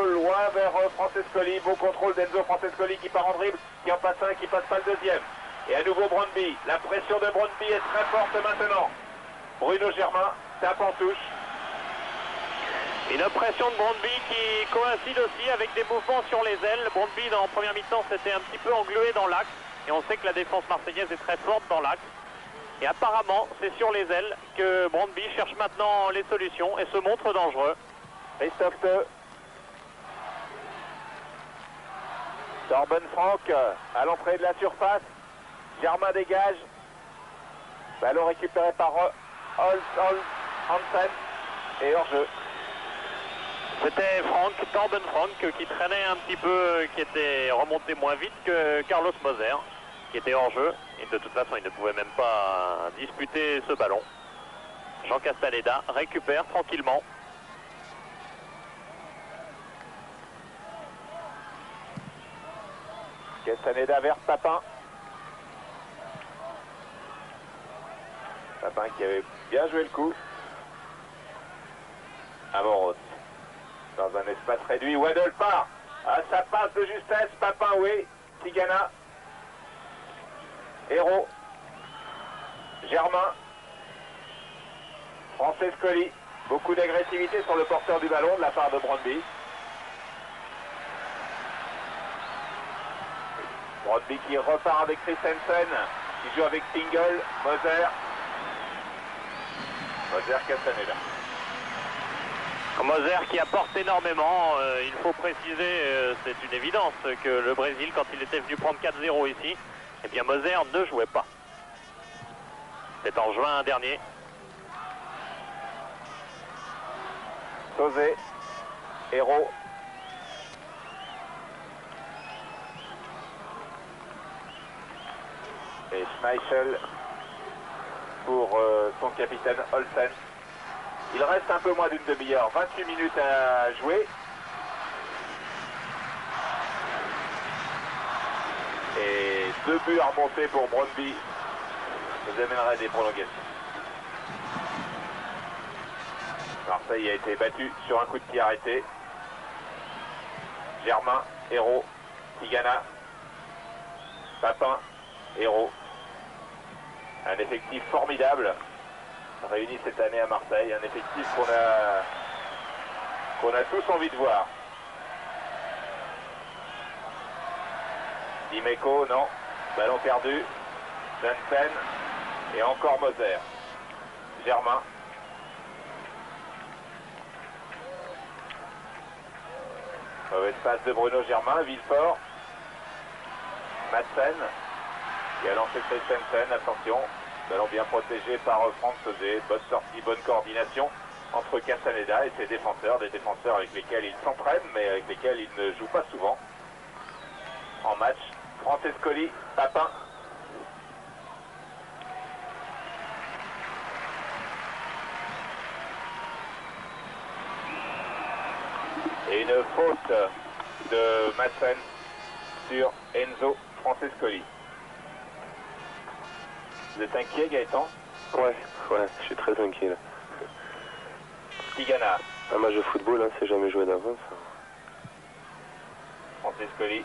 loin vers Francescoli. Beau contrôle d'Enzo Francescoli qui part en dribble, qui en passe un, qui passe pas le deuxième. Et à nouveau Brøndby. La pression de Brøndby est très forte maintenant. Bruno Germain tape en touche. Une pression de Brøndby qui coïncide aussi avec des mouvements sur les ailes. Brøndby dans la première mi-temps s'était un petit peu englué dans l'axe. Et on sait que la défense marseillaise est très forte dans l'axe. Et apparemment, c'est sur les ailes que Brøndby cherche maintenant les solutions et se montre dangereux. Christophe Theux. Torben Frank à l'entrée de la surface. Germain dégage. Ballon récupéré par Hansen. Et hors-jeu. C'était Torben Frank qui traînait un petit peu, qui était remonté moins vite que Carlos Moser, qui était hors jeu. Et de toute façon, il ne pouvait même pas disputer ce ballon. Jean Castaneda récupère tranquillement. Castaneda vers Papin. Papin qui avait bien joué le coup. Amoros. Dans un espace réduit, Waddle part. Ah, ça passe de justesse. Papin, oui. Tigana. Hérault. Germain. Francescoli. Beaucoup d'agressivité sur le porteur du ballon de la part de Brøndby. Brøndby qui repart avec Christensen, qui joue avec Tingle, Moser. Moser Castaneda. Moser qui apporte énormément, il faut préciser, c'est une évidence, que le Brésil, quand il était venu prendre 4-0 ici, eh bien Moser ne jouait pas. C'est en juin dernier. Sauzé, Hérault. Et Schmeichel pour son capitaine Olsen. Il reste un peu moins d'une demi-heure, 28 minutes à jouer. Et 2 buts à remonter pour Brøndby nous amènerait des prolongations. Marseille a été battu sur un coup de pied arrêté. Germain, Hérault, Tigana, Papin, Hérault. Un effectif formidable réuni cette année à Marseille, un effectif qu'on a tous envie de voir. Dimeco, non. Ballon perdu. Jensen. Et encore Moser. Germain. Mauvaise passe de Bruno Germain. Villefort. Madsen. Qui a lancé Christensen. Attention. Ballon bien protégé par Franck Sauzé. Bonne sortie, bonne coordination entre Castaneda et ses défenseurs. Des défenseurs avec lesquels il s'entraîne, mais avec lesquels il ne joue pas souvent. En match, Francescoli, Papin. Et une faute de Madsen sur Enzo Francescoli. Vous êtes inquiet, Gaëtan? Ouais, je suis très inquiet là. Tigana. Un match de football, hein, c'est jamais joué d'avance. Francescoli.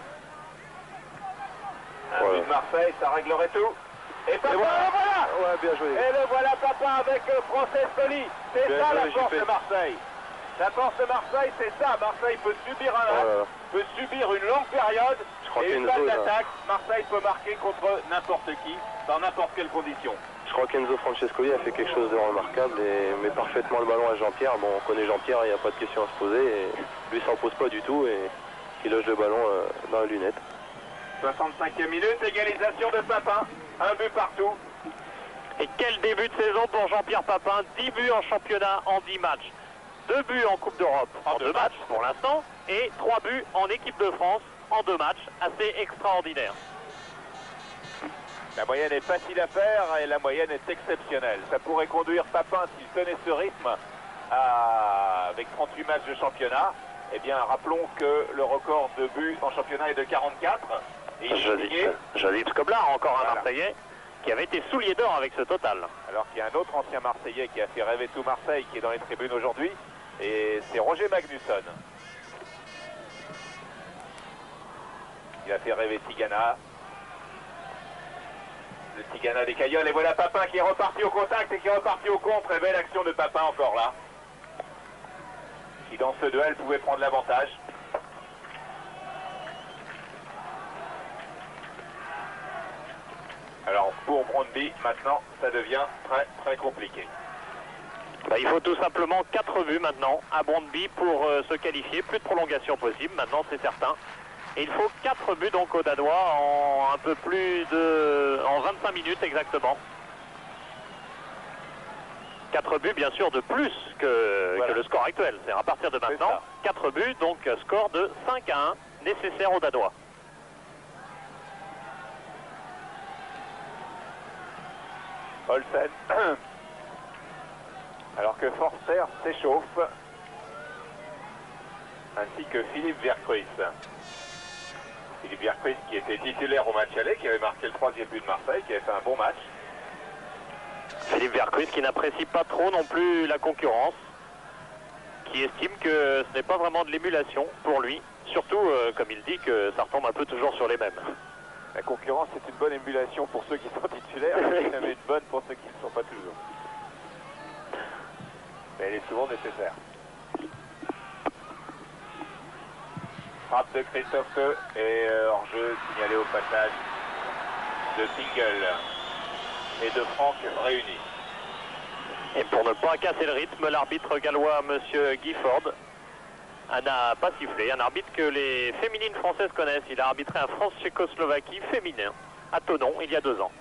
Un but de Marseille, ça réglerait tout. Et Papin, le voilà. Ouais, bien joué. Et le voilà Papin avec Francescoli. C'est ça la force de Marseille. La force de Marseille, c'est ça. Marseille peut subir un match, peut subir une longue période. Et une balle d'attaque, Marseille peut marquer contre n'importe qui, dans n'importe quelle condition. Je crois qu'Enzo Francescoli a fait quelque chose de remarquable et met parfaitement le ballon à Jean-Pierre. Bon, on connaît Jean-Pierre, il n'y a pas de question à se poser. Et lui, s'en pose pas du tout et il loge le ballon dans la lunette. 65e minute, égalisation de Papin. Un but partout. Et quel début de saison pour Jean-Pierre Papin. 10 buts en championnat en 10 matchs. 2 buts en Coupe d'Europe en 2 matchs pour l'instant. Et 3 buts en équipe de France en 2 matchs. Assez extraordinaire. La moyenne est facile à faire et la moyenne est exceptionnelle. Ça pourrait conduire Papin, s'il tenait ce rythme, avec 38 matchs de championnat. Eh bien, rappelons que le record de buts en championnat est de 44. Et Josip Skoblar, encore un Marseillais, qui avait été soulier d'or avec ce total. Alors qu'il y a un autre ancien Marseillais qui a fait rêver tout Marseille, qui est dans les tribunes aujourd'hui, et c'est Roger Magnusson. Il a fait rêver Tigana. Le Tigana des Cailloles, et voilà Papin qui est reparti au contact et qui est reparti au contre. Et belle action de Papin encore là, qui dans ce duel pouvait prendre l'avantage. Alors pour Brøndby, maintenant, ça devient très compliqué. Il faut tout simplement 4 buts maintenant à Brøndby pour se qualifier. Plus de prolongation possible, maintenant c'est certain. Et il faut 4 buts donc aux Danois en un peu plus de... en 25 minutes exactement. 4 buts bien sûr de plus que le score actuel. C'est à partir de maintenant, 4 buts, donc score de 5-1 nécessaire aux Danois. Olsen, alors que Forster s'échauffe, ainsi que Philippe Vercruis. Philippe Vercruis qui était titulaire au match aller, qui avait marqué le 3e but de Marseille, qui avait fait un bon match. Philippe Vercruis qui n'apprécie pas trop non plus la concurrence, qui estime que ce n'est pas vraiment de l'émulation pour lui, surtout comme il dit que ça retombe un peu toujours sur les mêmes. La concurrence, c'est une bonne émulation pour ceux qui sont titulaires, mais une bonne pour ceux qui ne sont pas toujours. Mais elle est souvent nécessaire. Frappe de Christophe Peu et hors-jeu signalé au passage de Tingle et de Franck réunis. Et pour ne pas casser le rythme, l'arbitre gallois, monsieur Gifford, n'a pas sifflé. Un arbitre que les féminines françaises connaissent. Il a arbitré un France-Tchécoslovaquie féminin à Thonon il y a 2 ans.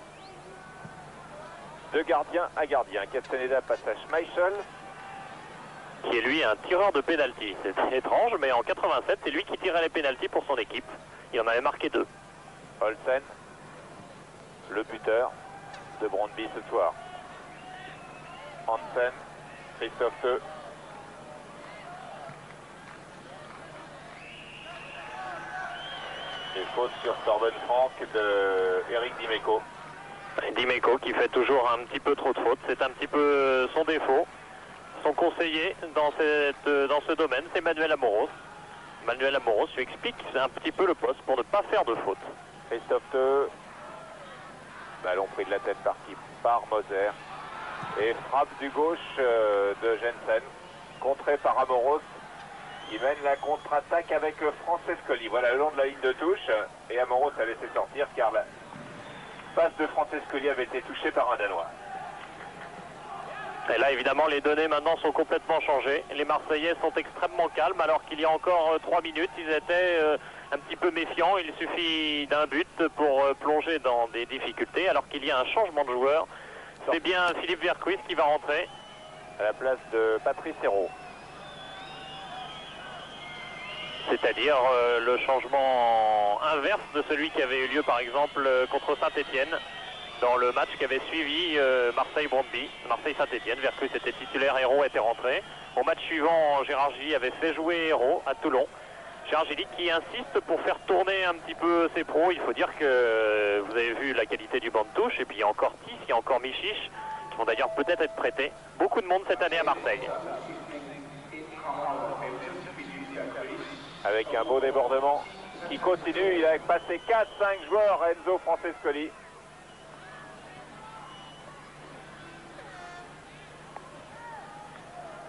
De gardien à gardien. Castaneda passe à Schmeichel. Qui est lui un tireur de pénalty. C'est étrange, mais en 87, c'est lui qui tirait les pénaltys pour son équipe. Il en avait marqué 2. Olsen, le buteur de Brøndby ce soir. Hansen, Christophe Peu. Et faute sur Torben Frank de Eric Dimeco. Dimeco qui fait toujours un petit peu trop de fautes. C'est un petit peu son défaut. Son conseiller dans ce domaine, c'est Manuel Amoros. Manuel Amoros lui explique un petit peu le poste pour ne pas faire de faute. Christophe Peu, ballon pris de la tête par Moser. Et frappe du gauche de Jensen, contré par Amoros. Il mène la contre-attaque avec Francescoli. Voilà le long de la ligne de touche. Et Amoros a laissé sortir car la passe de Francescoli avait été touchée par un Danois. Et là, évidemment, les données maintenant sont complètement changées. Les Marseillais sont extrêmement calmes, alors qu'il y a encore 3 minutes, ils étaient un petit peu méfiants. Il suffit d'un but pour plonger dans des difficultés, alors qu'il y a un changement de joueur. C'est bien Philippe Vercruis qui va rentrer. À la place de Patrice Hérault. C'est-à-dire le changement inverse de celui qui avait eu lieu, par exemple, contre Saint-Etienne. Dans le match qui avait suivi Marseille-Brøndby, Marseille-Saint-Etienne, Vercruis était titulaire, Hérault était rentré. Au match suivant, Gérard Gilly avait fait jouer Hérault à Toulon. Gérard Gilly qui insiste pour faire tourner un petit peu ses pros. Il faut dire que vous avez vu la qualité du banc de touche, et puis il y a encore Tis, il y a encore Michiche, qui vont d'ailleurs peut-être être prêtés. Beaucoup de monde cette année à Marseille. Avec un beau débordement qui continue, il a passé 4-5 joueurs, Enzo Francescoli.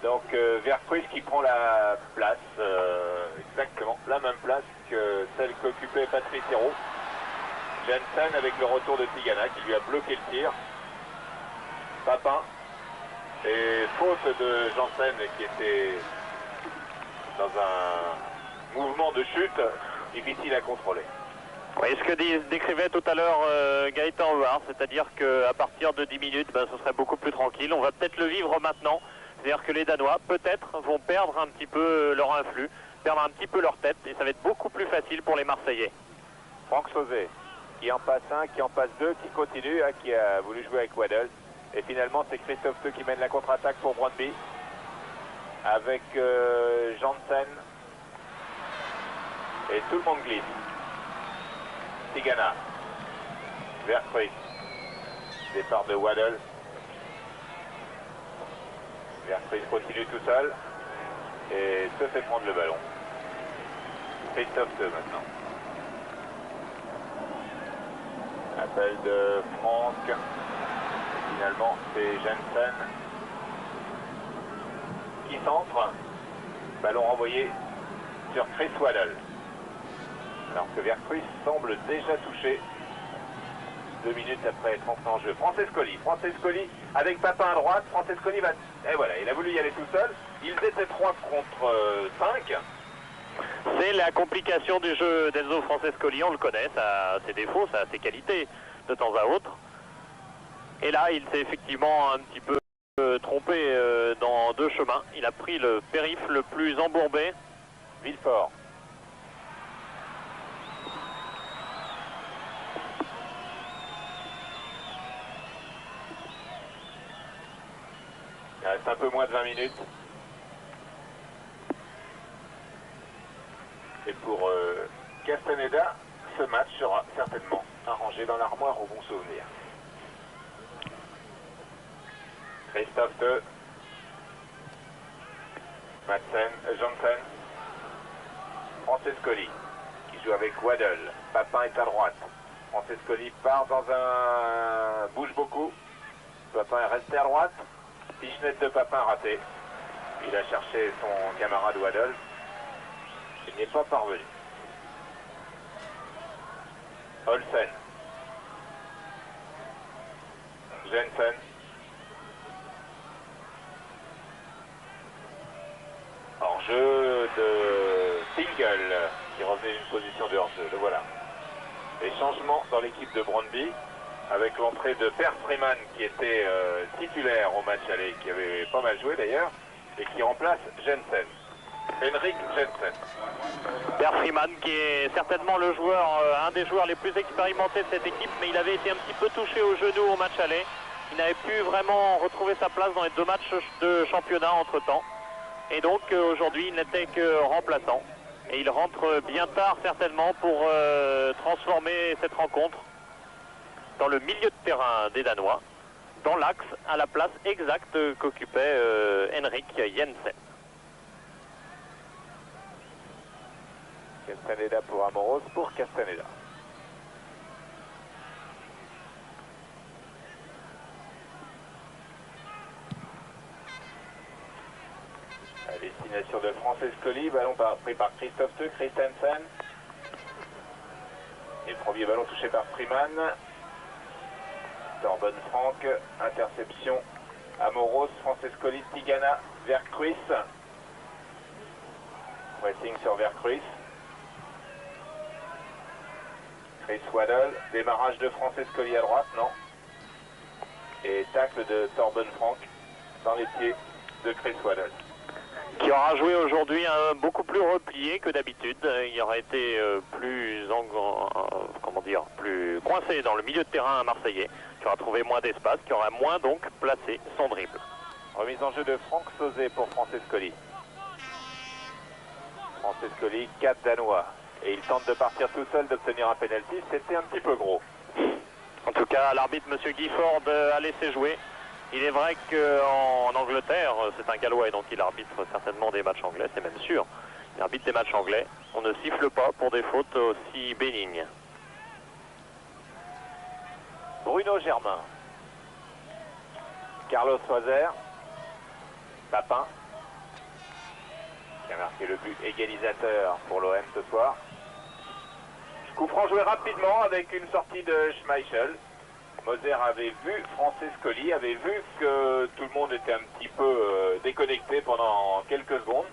Donc Vercruis qui prend la place, exactement la même place que celle qu'occupait Patrice Hérault. Jensen avec le retour de Tigana qui lui a bloqué le tir. Papin. Et faute de Janssen qui était dans un mouvement de chute difficile à contrôler. Oui, ce que décrivait tout à l'heure Gaëtan Huard, c'est-à-dire qu'à partir de 10 minutes, ce serait beaucoup plus tranquille. On va peut-être le vivre maintenant, c'est-à-dire que les Danois, peut-être, vont perdre un petit peu leur influx, perdre un petit peu leur tête, et ça va être beaucoup plus facile pour les Marseillais. Franck Sauzet, qui en passe un, qui en passe deux, qui continue, qui a voulu jouer avec Waddle. Et finalement, c'est Christophe Teux qui mène la contre-attaque pour Brøndby. Avec Janssen. Et tout le monde glisse. Tigana. Vercruis. Départ de Waddle. Vercruis continue tout seul. Et se fait prendre le ballon. Christophe Teux maintenant. Appel de Franck. Finalement, c'est Janssen qui centre. Ballon renvoyé sur Chris Waddle. Alors que Vercruis semble déjà touché 2 minutes après être entré en jeu. Francescoli avec Papin à droite. Francescoli va... Et voilà, il a voulu y aller tout seul. Ils étaient 3 contre 5. C'est la complication du jeu d'Enzo Francescoli, on le connaît, ça a ses défauts, ça a ses qualités de temps à autre. Et là, il s'est effectivement un petit peu trompé dans 2 chemins. Il a pris le périph' le plus embourbé. Villefort. Il reste un peu moins de 20 minutes. Et pour Castaneda, ce match sera certainement arrangé dans l'armoire au bon souvenir. Christophe Teux, Janssen, Francescoli qui joue avec Waddle. Papin est à droite. Francescoli part dans un bouge beaucoup. Papin est resté à droite. Pichenette de Papin raté. Il a cherché son camarade Waddle. Il n'est pas parvenu. Olsen. Janssen. Hors-jeu de Single qui revenait d'une position de hors-jeu. Le voilà. Les changements dans l'équipe de Brøndby avec l'entrée de Per Freeman qui était titulaire au match aller, qui avait pas mal joué d'ailleurs, et qui remplace Janssen. Henrik Janssen. Per Freeman qui est certainement le joueur, un des joueurs les plus expérimentés de cette équipe, mais il avait été un petit peu touché au genou au match aller. Il n'avait pu vraiment retrouver sa place dans les 2 matchs de championnat entre-temps. Et donc aujourd'hui il n'était que remplaçant. Et il rentre bien tard certainement pour transformer cette rencontre dans le milieu de terrain des Danois, dans l'axe, à la place exacte qu'occupait Henrik Jensen. Castaneda pour Amoros, pour Castaneda. À destination de Francescoli, ballon pris par Christophe Teux, Christensen. Et le premier ballon touché par Freeman. Torben Franck, interception. Amoros, Francescoli, Tigana, Vercruis. Pressing sur Vercruis. Chris Waddle, démarrage de Francescoli à droite, non. Et tacle de Torben Franck dans les pieds de Chris Waddle. Qui aura joué aujourd'hui beaucoup plus replié que d'habitude. Il aurait été plus coincé dans le milieu de terrain marseillais, qui aura trouvé moins d'espace, qui aura moins donc placé son dribble. Remise en jeu de Franck Sauzet pour Francescoli. Francescoli, 4 Danois. Et il tente de partir tout seul, d'obtenir un penalty. C'était un petit peu gros. En tout cas, l'arbitre, M. Gifford, a laissé jouer. Il est vrai qu'en Angleterre, c'est un Gallois et donc il arbitre certainement des matchs anglais, c'est même sûr. Il arbitre des matchs anglais. On ne siffle pas pour des fautes aussi bénignes. Bruno Germain. Carlos Soiser. Papin. Qui a marqué le but égalisateur pour l'OM ce soir. Coup franc joué rapidement avec une sortie de Schmeichel. Moser avait vu, Francescoli avait vu que tout le monde était un petit peu déconnecté pendant quelques secondes.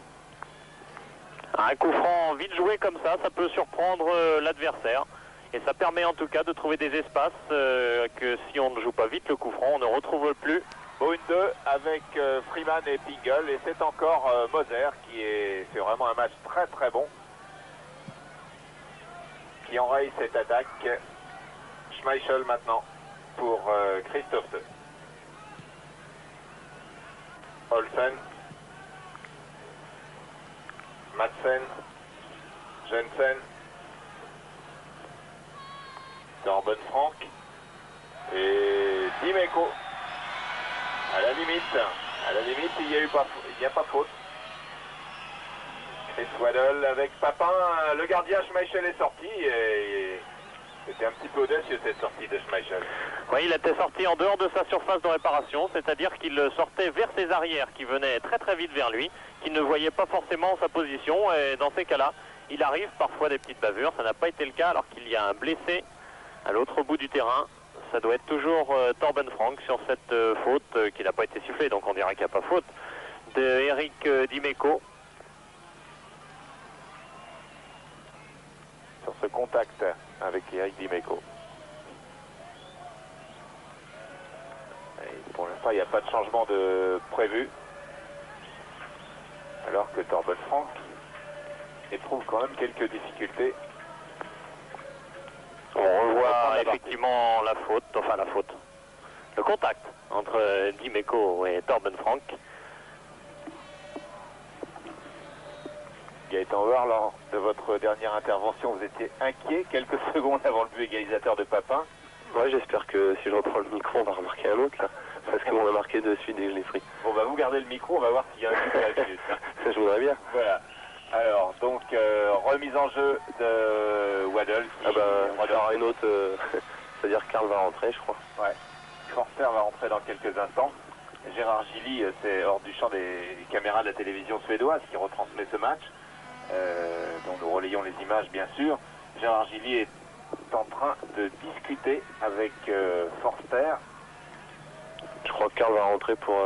Un coup franc vite joué comme ça peut surprendre l'adversaire. Et ça permet en tout cas de trouver des espaces que si on ne joue pas vite le coup franc, on ne retrouve plus. Bowen 2 avec Freeman et Pingle. Et c'est encore Moser qui c'est vraiment un match très très bon. Qui enraye cette attaque. Schmeichel maintenant pour Christophe. Olsen. Madsen. Jensen. Torben Frank. Et Dimeco. À la limite, il n'y a pas faute. Chris Waddle avec Papin. Le gardien Schmeichel est sorti et c'était un petit peu audacieux cette sortie de Schmeichel. Oui, il était sorti en dehors de sa surface de réparation, c'est-à-dire qu'il sortait vers ses arrières qui venaient très très vite vers lui, qui ne voyaient pas forcément sa position, et dans ces cas-là, il arrive parfois des petites bavures. Ça n'a pas été le cas alors qu'il y a un blessé à l'autre bout du terrain. Ça doit être toujours Torben Frank sur cette faute qui n'a pas été sifflée, donc on dirait qu'il n'y a pas faute, de Eric Dimeco. Sur ce contact avec Eric Dimeco. Et pour l'instant, il n'y a pas de changement de prévu. Alors que Torben Frank éprouve quand même quelques difficultés. On revoit effectivement la faute, le contact entre Dimeco et Torben Frank. Gaëtan Hauer, lors de votre dernière intervention, vous étiez inquiet quelques secondes avant le but égalisateur de Papin. Ouais, j'espère que si je reprends le micro, on va remarquer un autre là. Parce qu'on a marqué de suite dès que je l'ai pris. Bon, bah vous gardez le micro, on va voir s'il y a un but à la minute. Ça, je voudrais bien. Voilà. Alors, donc, remise en jeu de Waddle. Ah bah, on va faire une autre, c'est-à-dire que Karl va rentrer, je crois. Ouais. Forster va rentrer dans quelques instants. Gérard Gilly, c'est hors du champ des caméras de la télévision suédoise qui retransmet ce match, dont nous relayons les images, bien sûr. Gérard Gilly est en train de discuter avec Forster. Je crois que Karl va rentrer pour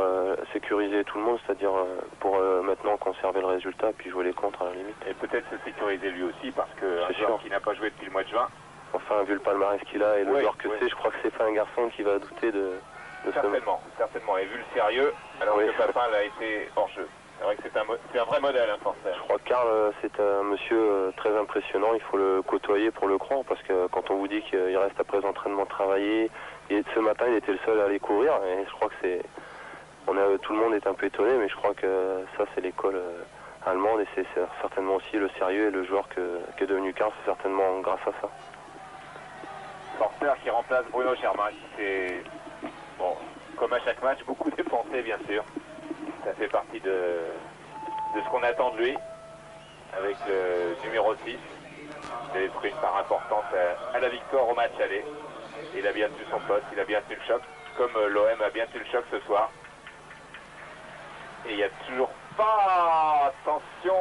sécuriser tout le monde, c'est-à-dire pour maintenant conserver le résultat puis jouer les contres à la limite. Et peut-être se sécuriser lui aussi parce qu'un joueur qui n'a pas joué depuis le mois de juin. Enfin, vu le palmarès qu'il a et le joueur que c'est, je crois que c'est pas un garçon qui va douter de certainement. Et vu le sérieux, alors que Papin l'a été hors jeu. C'est vrai que c'est un vrai modèle, hein, Forster. Je crois que Karl, c'est un monsieur très impressionnant. Il faut le côtoyer pour le croire parce que quand on vous dit qu'il reste après les entraînements travailler, et ce matin, il était le seul à aller courir. Et je crois que tout le monde est un peu étonné, mais je crois que ça, c'est l'école allemande et c'est certainement aussi le sérieux et le joueur qu'est devenu Karl, c'est certainement grâce à ça. Forster qui remplace Bruno Germain, qui s'est, bon, comme à chaque match, beaucoup dépensé, bien sûr. Ça fait partie de ce qu'on attend de lui, avec le numéro 6. Il avait pris une part importante à la victoire au match aller. Il a bien tenu son poste, il a bien tenu le choc, comme l'OM a bien tenu le choc ce soir. Et il n'y a toujours pas, attention,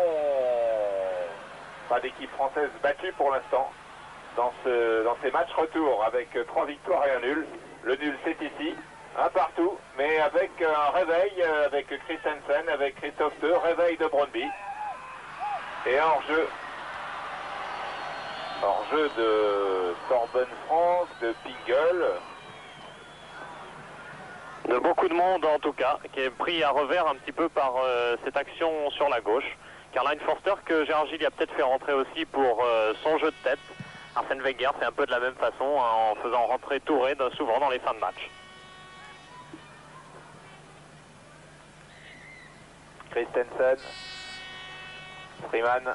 pas d'équipe française battue pour l'instant dans ces matchs retour, avec 3 victoires et un nul. Le nul c'est ici, un partout, mais avec un réveil, avec Christensen, avec Christophe II, réveil de Brøndby. Et hors-jeu de Torben Frank, de Pingle. De beaucoup de monde en tout cas, qui est pris à revers un petit peu par cette action sur la gauche. Karl-Heinz Forster que Gérard Gilly a peut-être fait rentrer aussi pour son jeu de tête. Arsène Wenger fait un peu de la même façon en faisant rentrer Touré souvent dans les fins de match. Christensen, Freeman,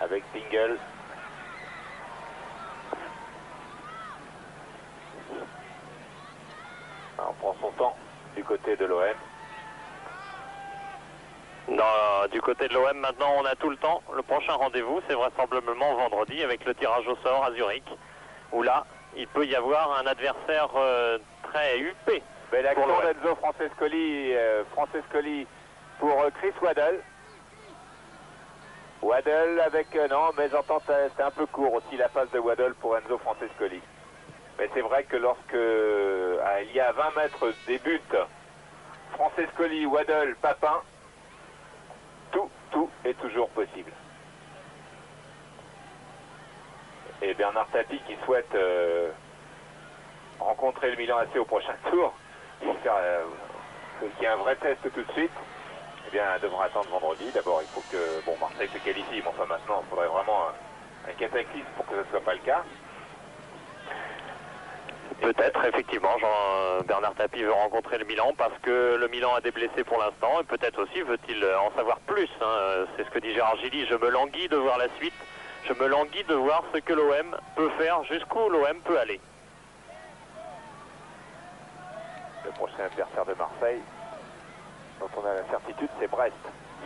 avec Pingle. On prend son temps du côté de l'OM. Du côté de l'OM, maintenant, on a tout le temps. Le prochain rendez-vous, c'est vraisemblablement vendredi avec le tirage au sort à Zurich, où là, il peut y avoir un adversaire très huppé. Belle action d'Enzo Francescoli pour Chris Waddle. Waddle avec... non, mais j'entends c'était un peu court aussi la passe de Waddle pour Enzo Francescoli. Mais c'est vrai que lorsque il y a 20 mètres des buts, Francescoli, Waddle, Papin, tout est toujours possible. Et Bernard Tapie qui souhaite rencontrer le Milan AC au prochain tour, qu'il y ait un vrai test tout de suite, eh bien, devra attendre vendredi. D'abord, il faut que Marseille se qualifie, mais enfin maintenant, il faudrait vraiment un cataclysme pour que ce ne soit pas le cas. Peut-être, effectivement, Bernard Tapie veut rencontrer le Milan parce que le Milan a des blessés pour l'instant et peut-être aussi veut-il en savoir plus. Hein. C'est ce que dit Gérard Gilly, je me languis de voir la suite, je me languis de voir ce que l'OM peut faire, jusqu'où l'OM peut aller. Le prochain adversaire de Marseille, dont on a la certitude, c'est Brest,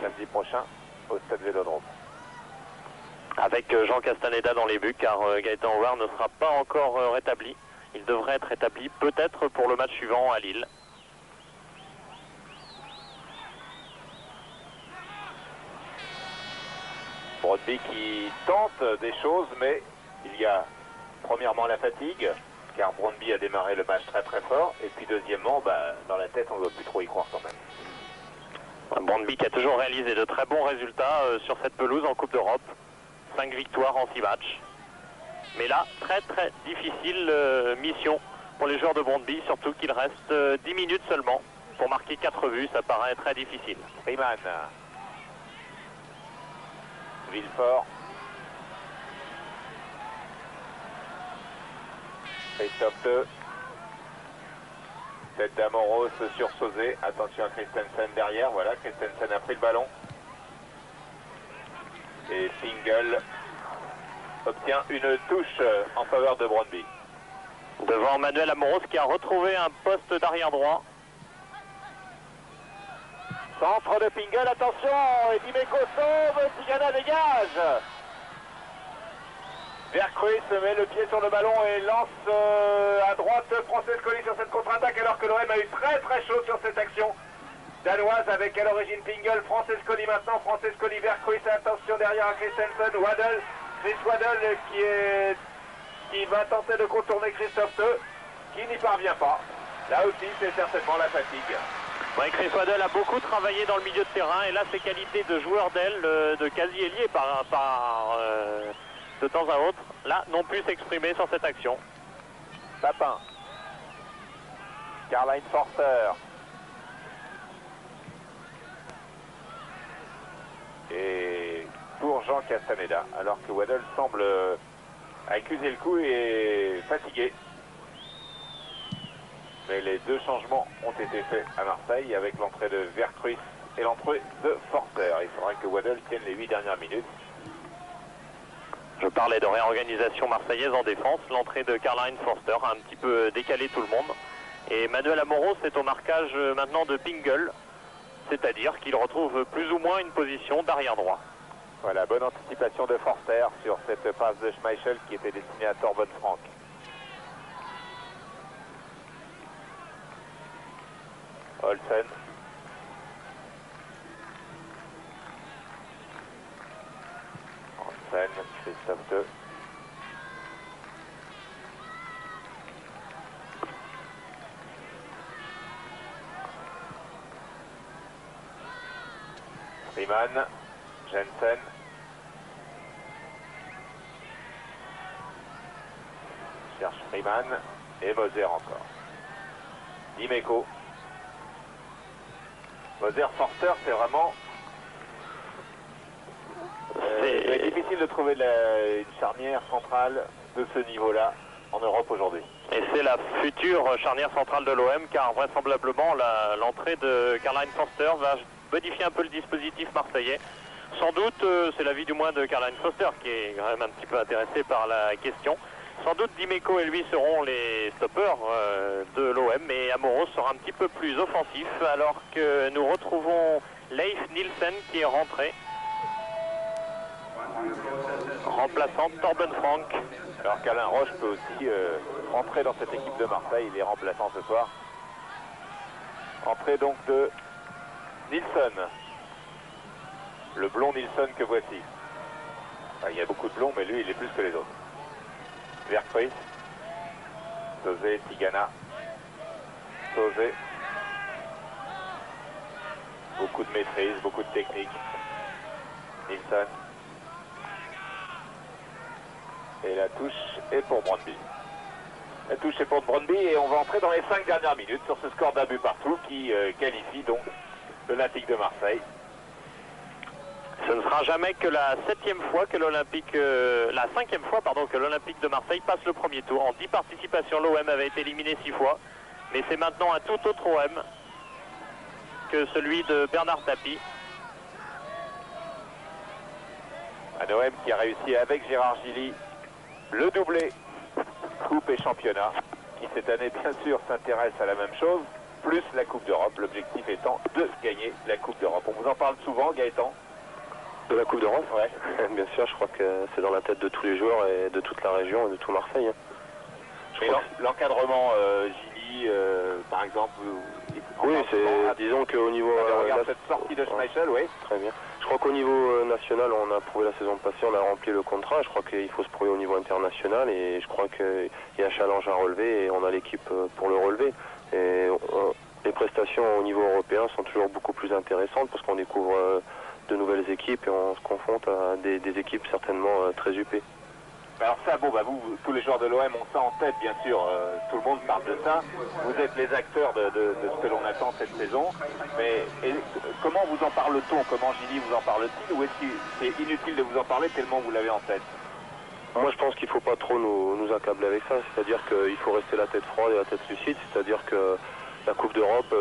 samedi prochain au Stade Vélodrome. Avec Jean Castaneda dans les buts, car Gaëtan Howard ne sera pas encore rétabli. Il devrait être rétabli peut-être pour le match suivant à Lille. Brøndby qui tente des choses, mais il y a premièrement la fatigue, car Brøndby a démarré le match très fort, et puis deuxièmement, dans la tête, on ne doit plus trop y croire quand même. Brøndby qui a toujours réalisé de très bons résultats sur cette pelouse en Coupe d'Europe. 5 victoires en 6 matchs. Mais là, très difficile mission pour les joueurs de Brøndby, surtout qu'il reste 10 minutes seulement pour marquer 4 buts, ça paraît très difficile. Riemann, Villefort, Christophe Deux, tête d'Amoros sur Sauzé, attention à Christensen derrière, voilà, Christensen a pris le ballon. Et Pingle obtient une touche en faveur de Brøndby. Devant Manuel Amoros qui a retrouvé un poste d'arrière droit. Centre de Pingle, attention, et Dimeco sauve, Tigana dégage. Vercruis met le pied sur le ballon et lance à droite Francescoli sur cette contre-attaque alors que l'OM a eu très chaud sur cette action danoise avec à l'origine Pingle, Francescoli maintenant, Francescoli, Vercruis, attention derrière à Christensen, Waddle, Chris Waddle qui va tenter de contourner Christophe Deux, qui n'y parvient pas. Là aussi, c'est certainement la fatigue. Ouais, Chris Waddle a beaucoup travaillé dans le milieu de terrain et là, ses qualités de joueur d'aile, de quasi-ailier de temps à autre, là, n'ont pu s'exprimer sur cette action. Papin, Karl-Heinz Forster. Et pour Jean Castaneda, alors que Waddle semble accuser le coup et fatigué. Mais les deux changements ont été faits à Marseille avec l'entrée de Vercruis et l'entrée de Forster. Il faudra que Waddle tienne les 8 dernières minutes. Je parlais de réorganisation marseillaise en défense. L'entrée de Karl-Heinz Forster a un petit peu décalé tout le monde. Et Manuel Amoros est au marquage maintenant de Pingle. C'est-à-dire qu'il retrouve plus ou moins une position d'arrière droit. Voilà, bonne anticipation de Forster sur cette passe de Schmeichel qui était destinée à Torben Frank. Olsen. Olsen, Christophe Deux. Riemann, Jensen. Cherche Riemann et Moser encore. Dimeco. Moser Forster, c'est vraiment difficile de trouver une charnière centrale de ce niveau-là en Europe aujourd'hui. Et c'est la future charnière centrale de l'OM car vraisemblablement l'entrée de Karl-Heinz Forster va modifier un peu le dispositif marseillais. Sans doute, c'est l'avis du moins de Karl-Heinz Forster qui est quand même un petit peu intéressé par la question. Sans doute Dimeco et lui seront les stoppeurs de l'OM et Amoros sera un petit peu plus offensif alors que nous retrouvons Leif Nielsen qui est rentré, remplaçant Torben Frank. Alors qu'Alain Roche peut aussi rentrer dans cette équipe de Marseille, il est remplaçant ce soir. Entrée donc de Nielsen, le blond Nielsen que voici. Enfin, il y a beaucoup de blonds mais lui il est plus que les autres. Vercruis, Sauzet, Tigana. Sauzet. Beaucoup de maîtrise, beaucoup de technique. Nilsson. Et la touche est pour Brøndby. La touche est pour Brøndby et on va entrer dans les 5 dernières minutes sur ce score d'un but partout qui qualifie donc l'Olympique de Marseille. Ce ne sera jamais que la 7e fois que la 5e fois pardon, que l'Olympique de Marseille passe le premier tour. En 10 participations, l'OM avait été éliminé 6 fois, mais c'est maintenant un tout autre OM que celui de Bernard Tapie. Un OM qui a réussi avec Gérard Gilly le doublé Coupe et Championnat, qui cette année bien sûr s'intéresse à la même chose, plus la Coupe d'Europe, l'objectif étant de gagner la Coupe d'Europe. On vous en parle souvent, Gaëtan? De la Coupe d'Europe? Ouais. Bien sûr, je crois que c'est dans la tête de tous les joueurs et de toute la région et de tout Marseille. Mais l'encadrement, Gilly, par exemple, oui, disons qu'au niveau... regarde cette sortie de Schmeichel, oui. Très bien. Je crois qu'au niveau national, on a prouvé la saison passée, on a rempli le contrat. Je crois qu'il faut se prouver au niveau international et je crois qu'il y a un challenge à relever et on a l'équipe pour le relever. Et les prestations au niveau européen sont toujours beaucoup plus intéressantes parce qu'on découvre de nouvelles équipes et on se confronte à des équipes certainement très huppées. Alors ça, bon, bah vous, tous les joueurs de l'OM ont ça en tête, bien sûr, tout le monde parle de ça. Vous êtes les acteurs de ce que l'on attend cette saison. Mais comment vous en parle-t-on? Comment Gilly vous en parle-t-il? Ou est-ce que c'est inutile de vous en parler tellement vous l'avez en tête? Moi, je pense qu'il ne faut pas trop nous accabler avec ça. C'est-à-dire qu'il faut rester la tête froide et la tête lucide. C'est-à-dire que la Coupe d'Europe,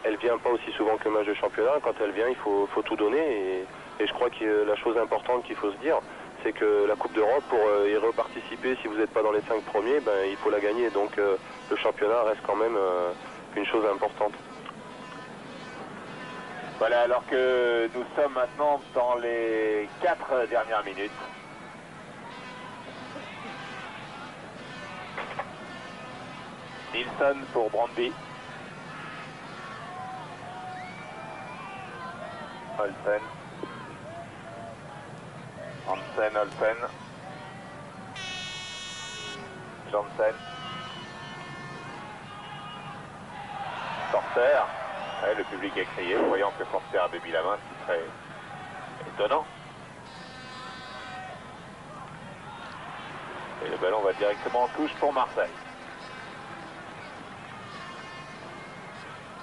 elle vient pas aussi souvent qu'un match de championnat. Quand elle vient, il faut tout donner. Et je crois que la chose importante qu'il faut se dire, c'est que la Coupe d'Europe, pour y reparticiper, si vous n'êtes pas dans les 5 premiers, ben, il faut la gagner. Donc le championnat reste quand même une chose importante. Voilà, alors que nous sommes maintenant dans les 4 dernières minutes. Nilsson pour Brøndby. Olsen. Hansen, Olsen. Janssen. Forster. Ouais, le public a crié, voyant que Forster avait mis la main, ce qui serait étonnant. Et le ballon va directement en touche pour Marseille.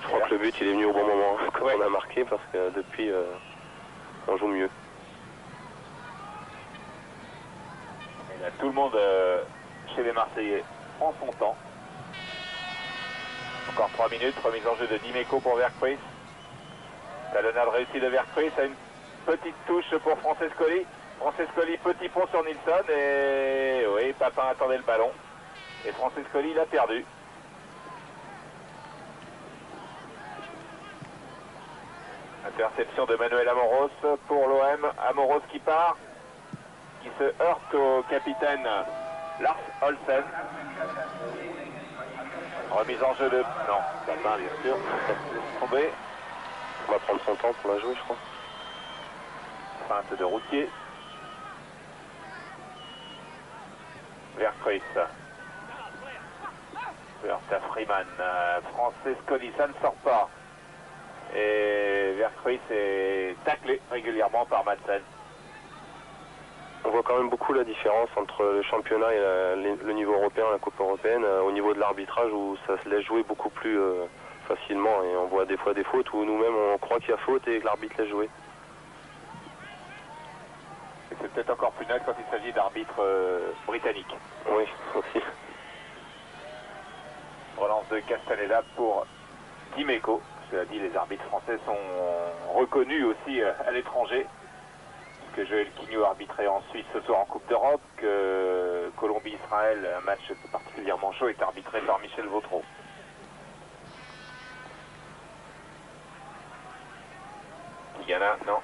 Je crois que le but il est venu au bon moment quand on a marqué parce que depuis on joue mieux. Et là, tout le monde chez les Marseillais en son temps. Encore 3 minutes, remise en jeu de Dimeco pour Vercruis. Talonnade réussie de Vercruis à une petite touche pour Francescoli. Francescoli, petit pont sur Nilsson et oui, Papin attendait le ballon. Et Francescoli l'a perdu. Interception de Manuel Amoros pour l'OM. Amoros qui part, qui se heurte au capitaine Lars Olsen. Remise en jeu de... Non, Papin bien sûr. Laisse tomber. On va prendre son temps pour la jouer, je crois. Feinte de Routier. Vercruis. Verta Freeman. Francescoli, ça ne sort pas. Et Vercruis est taclé régulièrement par Madsen. On voit quand même beaucoup la différence entre le championnat et le niveau européen, la Coupe européenne, au niveau de l'arbitrage où ça se laisse jouer beaucoup plus facilement et on voit des fois des fautes où nous-mêmes on croit qu'il y a faute et que l'arbitre laisse jouer. Et c'est peut-être encore plus net quand il s'agit d'arbitres britanniques. Oui, aussi. Relance de Castaneda pour Dimeco. Cela dit, les arbitres français sont reconnus aussi à l'étranger. Que Joël Quignou arbitrait en Suisse ce soir en Coupe d'Europe, que Colombie-Israël, un match particulièrement chaud, est arbitré par Michel Vautreau. Tigana, non.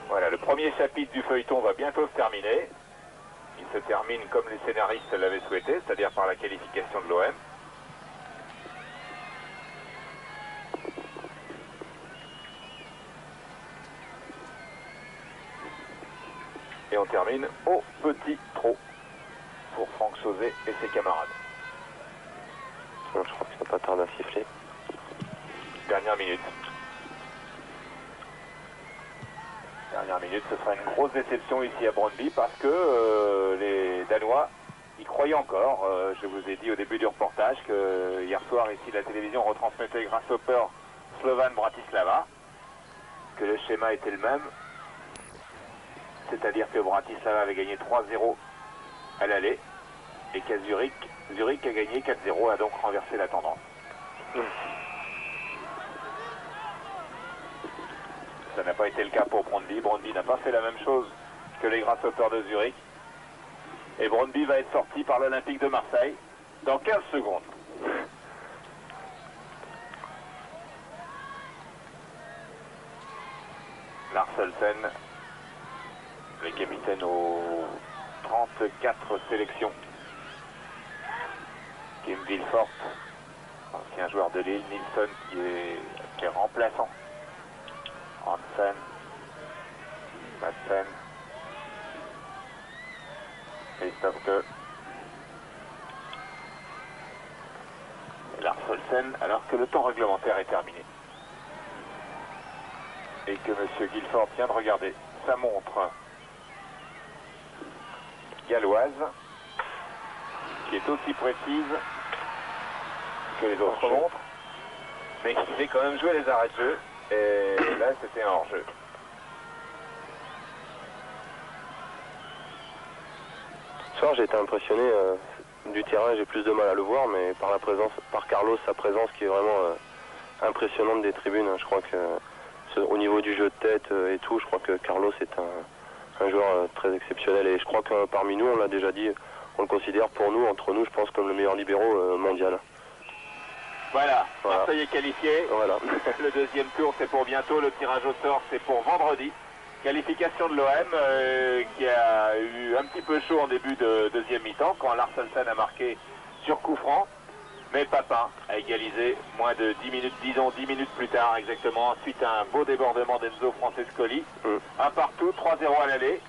Voilà, le premier chapitre du feuilleton va bientôt se terminer. Il se termine comme les scénaristes l'avaient souhaité, c'est-à-dire par la qualification de l'OM. Et on termine au petit trot pour Franck Sauzet et ses camarades. Je crois que ça pas tarde à siffler. Dernière minute. Dernière minute, ce sera une grosse déception ici à Brøndby parce que les Danois y croyaient encore. Je vous ai dit au début du reportage que hier soir ici la télévision retransmettait Grasshopper Slovan Bratislava, que le schéma était le même, c'est-à-dire que Bratislava avait gagné 3-0 à l'aller et qu'à Zurich a gagné 4-0, a donc renversé la tendance. Ça n'a pas été le cas pour Brøndby. Brøndby n'a pas fait la même chose que les Grasshoppers de Zurich. Et Brøndby va être sorti par l'Olympique de Marseille dans 15 secondes. Lars Olsen, le capitaine aux 34 sélections. Kim Vilfort, ancien joueur de Lille. Nilsson qui est remplaçant. Hansen, Madsen, Christophe Deux et Lars Olsen, alors que le temps réglementaire est terminé. Et que M. Guilford vient de regarder sa montre galloise, qui est aussi précise que les autres montres, mais qui fait quand même jouer les arrêts de jeu. Et là, c'était un hors-jeu. Ce soir, j'ai été impressionné du terrain. J'ai plus de mal à le voir, mais par Carlos, sa présence qui est vraiment impressionnante des tribunes. Je crois que au niveau du jeu de tête et tout, je crois que Carlos est un joueur très exceptionnel. Et je crois que parmi nous, on l'a déjà dit, on le considère pour nous, entre nous, je pense, comme le meilleur libéro mondial. Voilà, Marseille est qualifié. Voilà. Le deuxième tour, c'est pour bientôt. Le tirage au sort, c'est pour vendredi. Qualification de l'OM qui a eu un petit peu chaud en début de deuxième mi-temps quand Lars Olsen a marqué sur coup franc. Mais Papin a égalisé moins de 10 minutes, disons 10 minutes plus tard exactement, suite à un beau débordement d'Enzo Francescoli. Un partout, 3-0 à l'aller.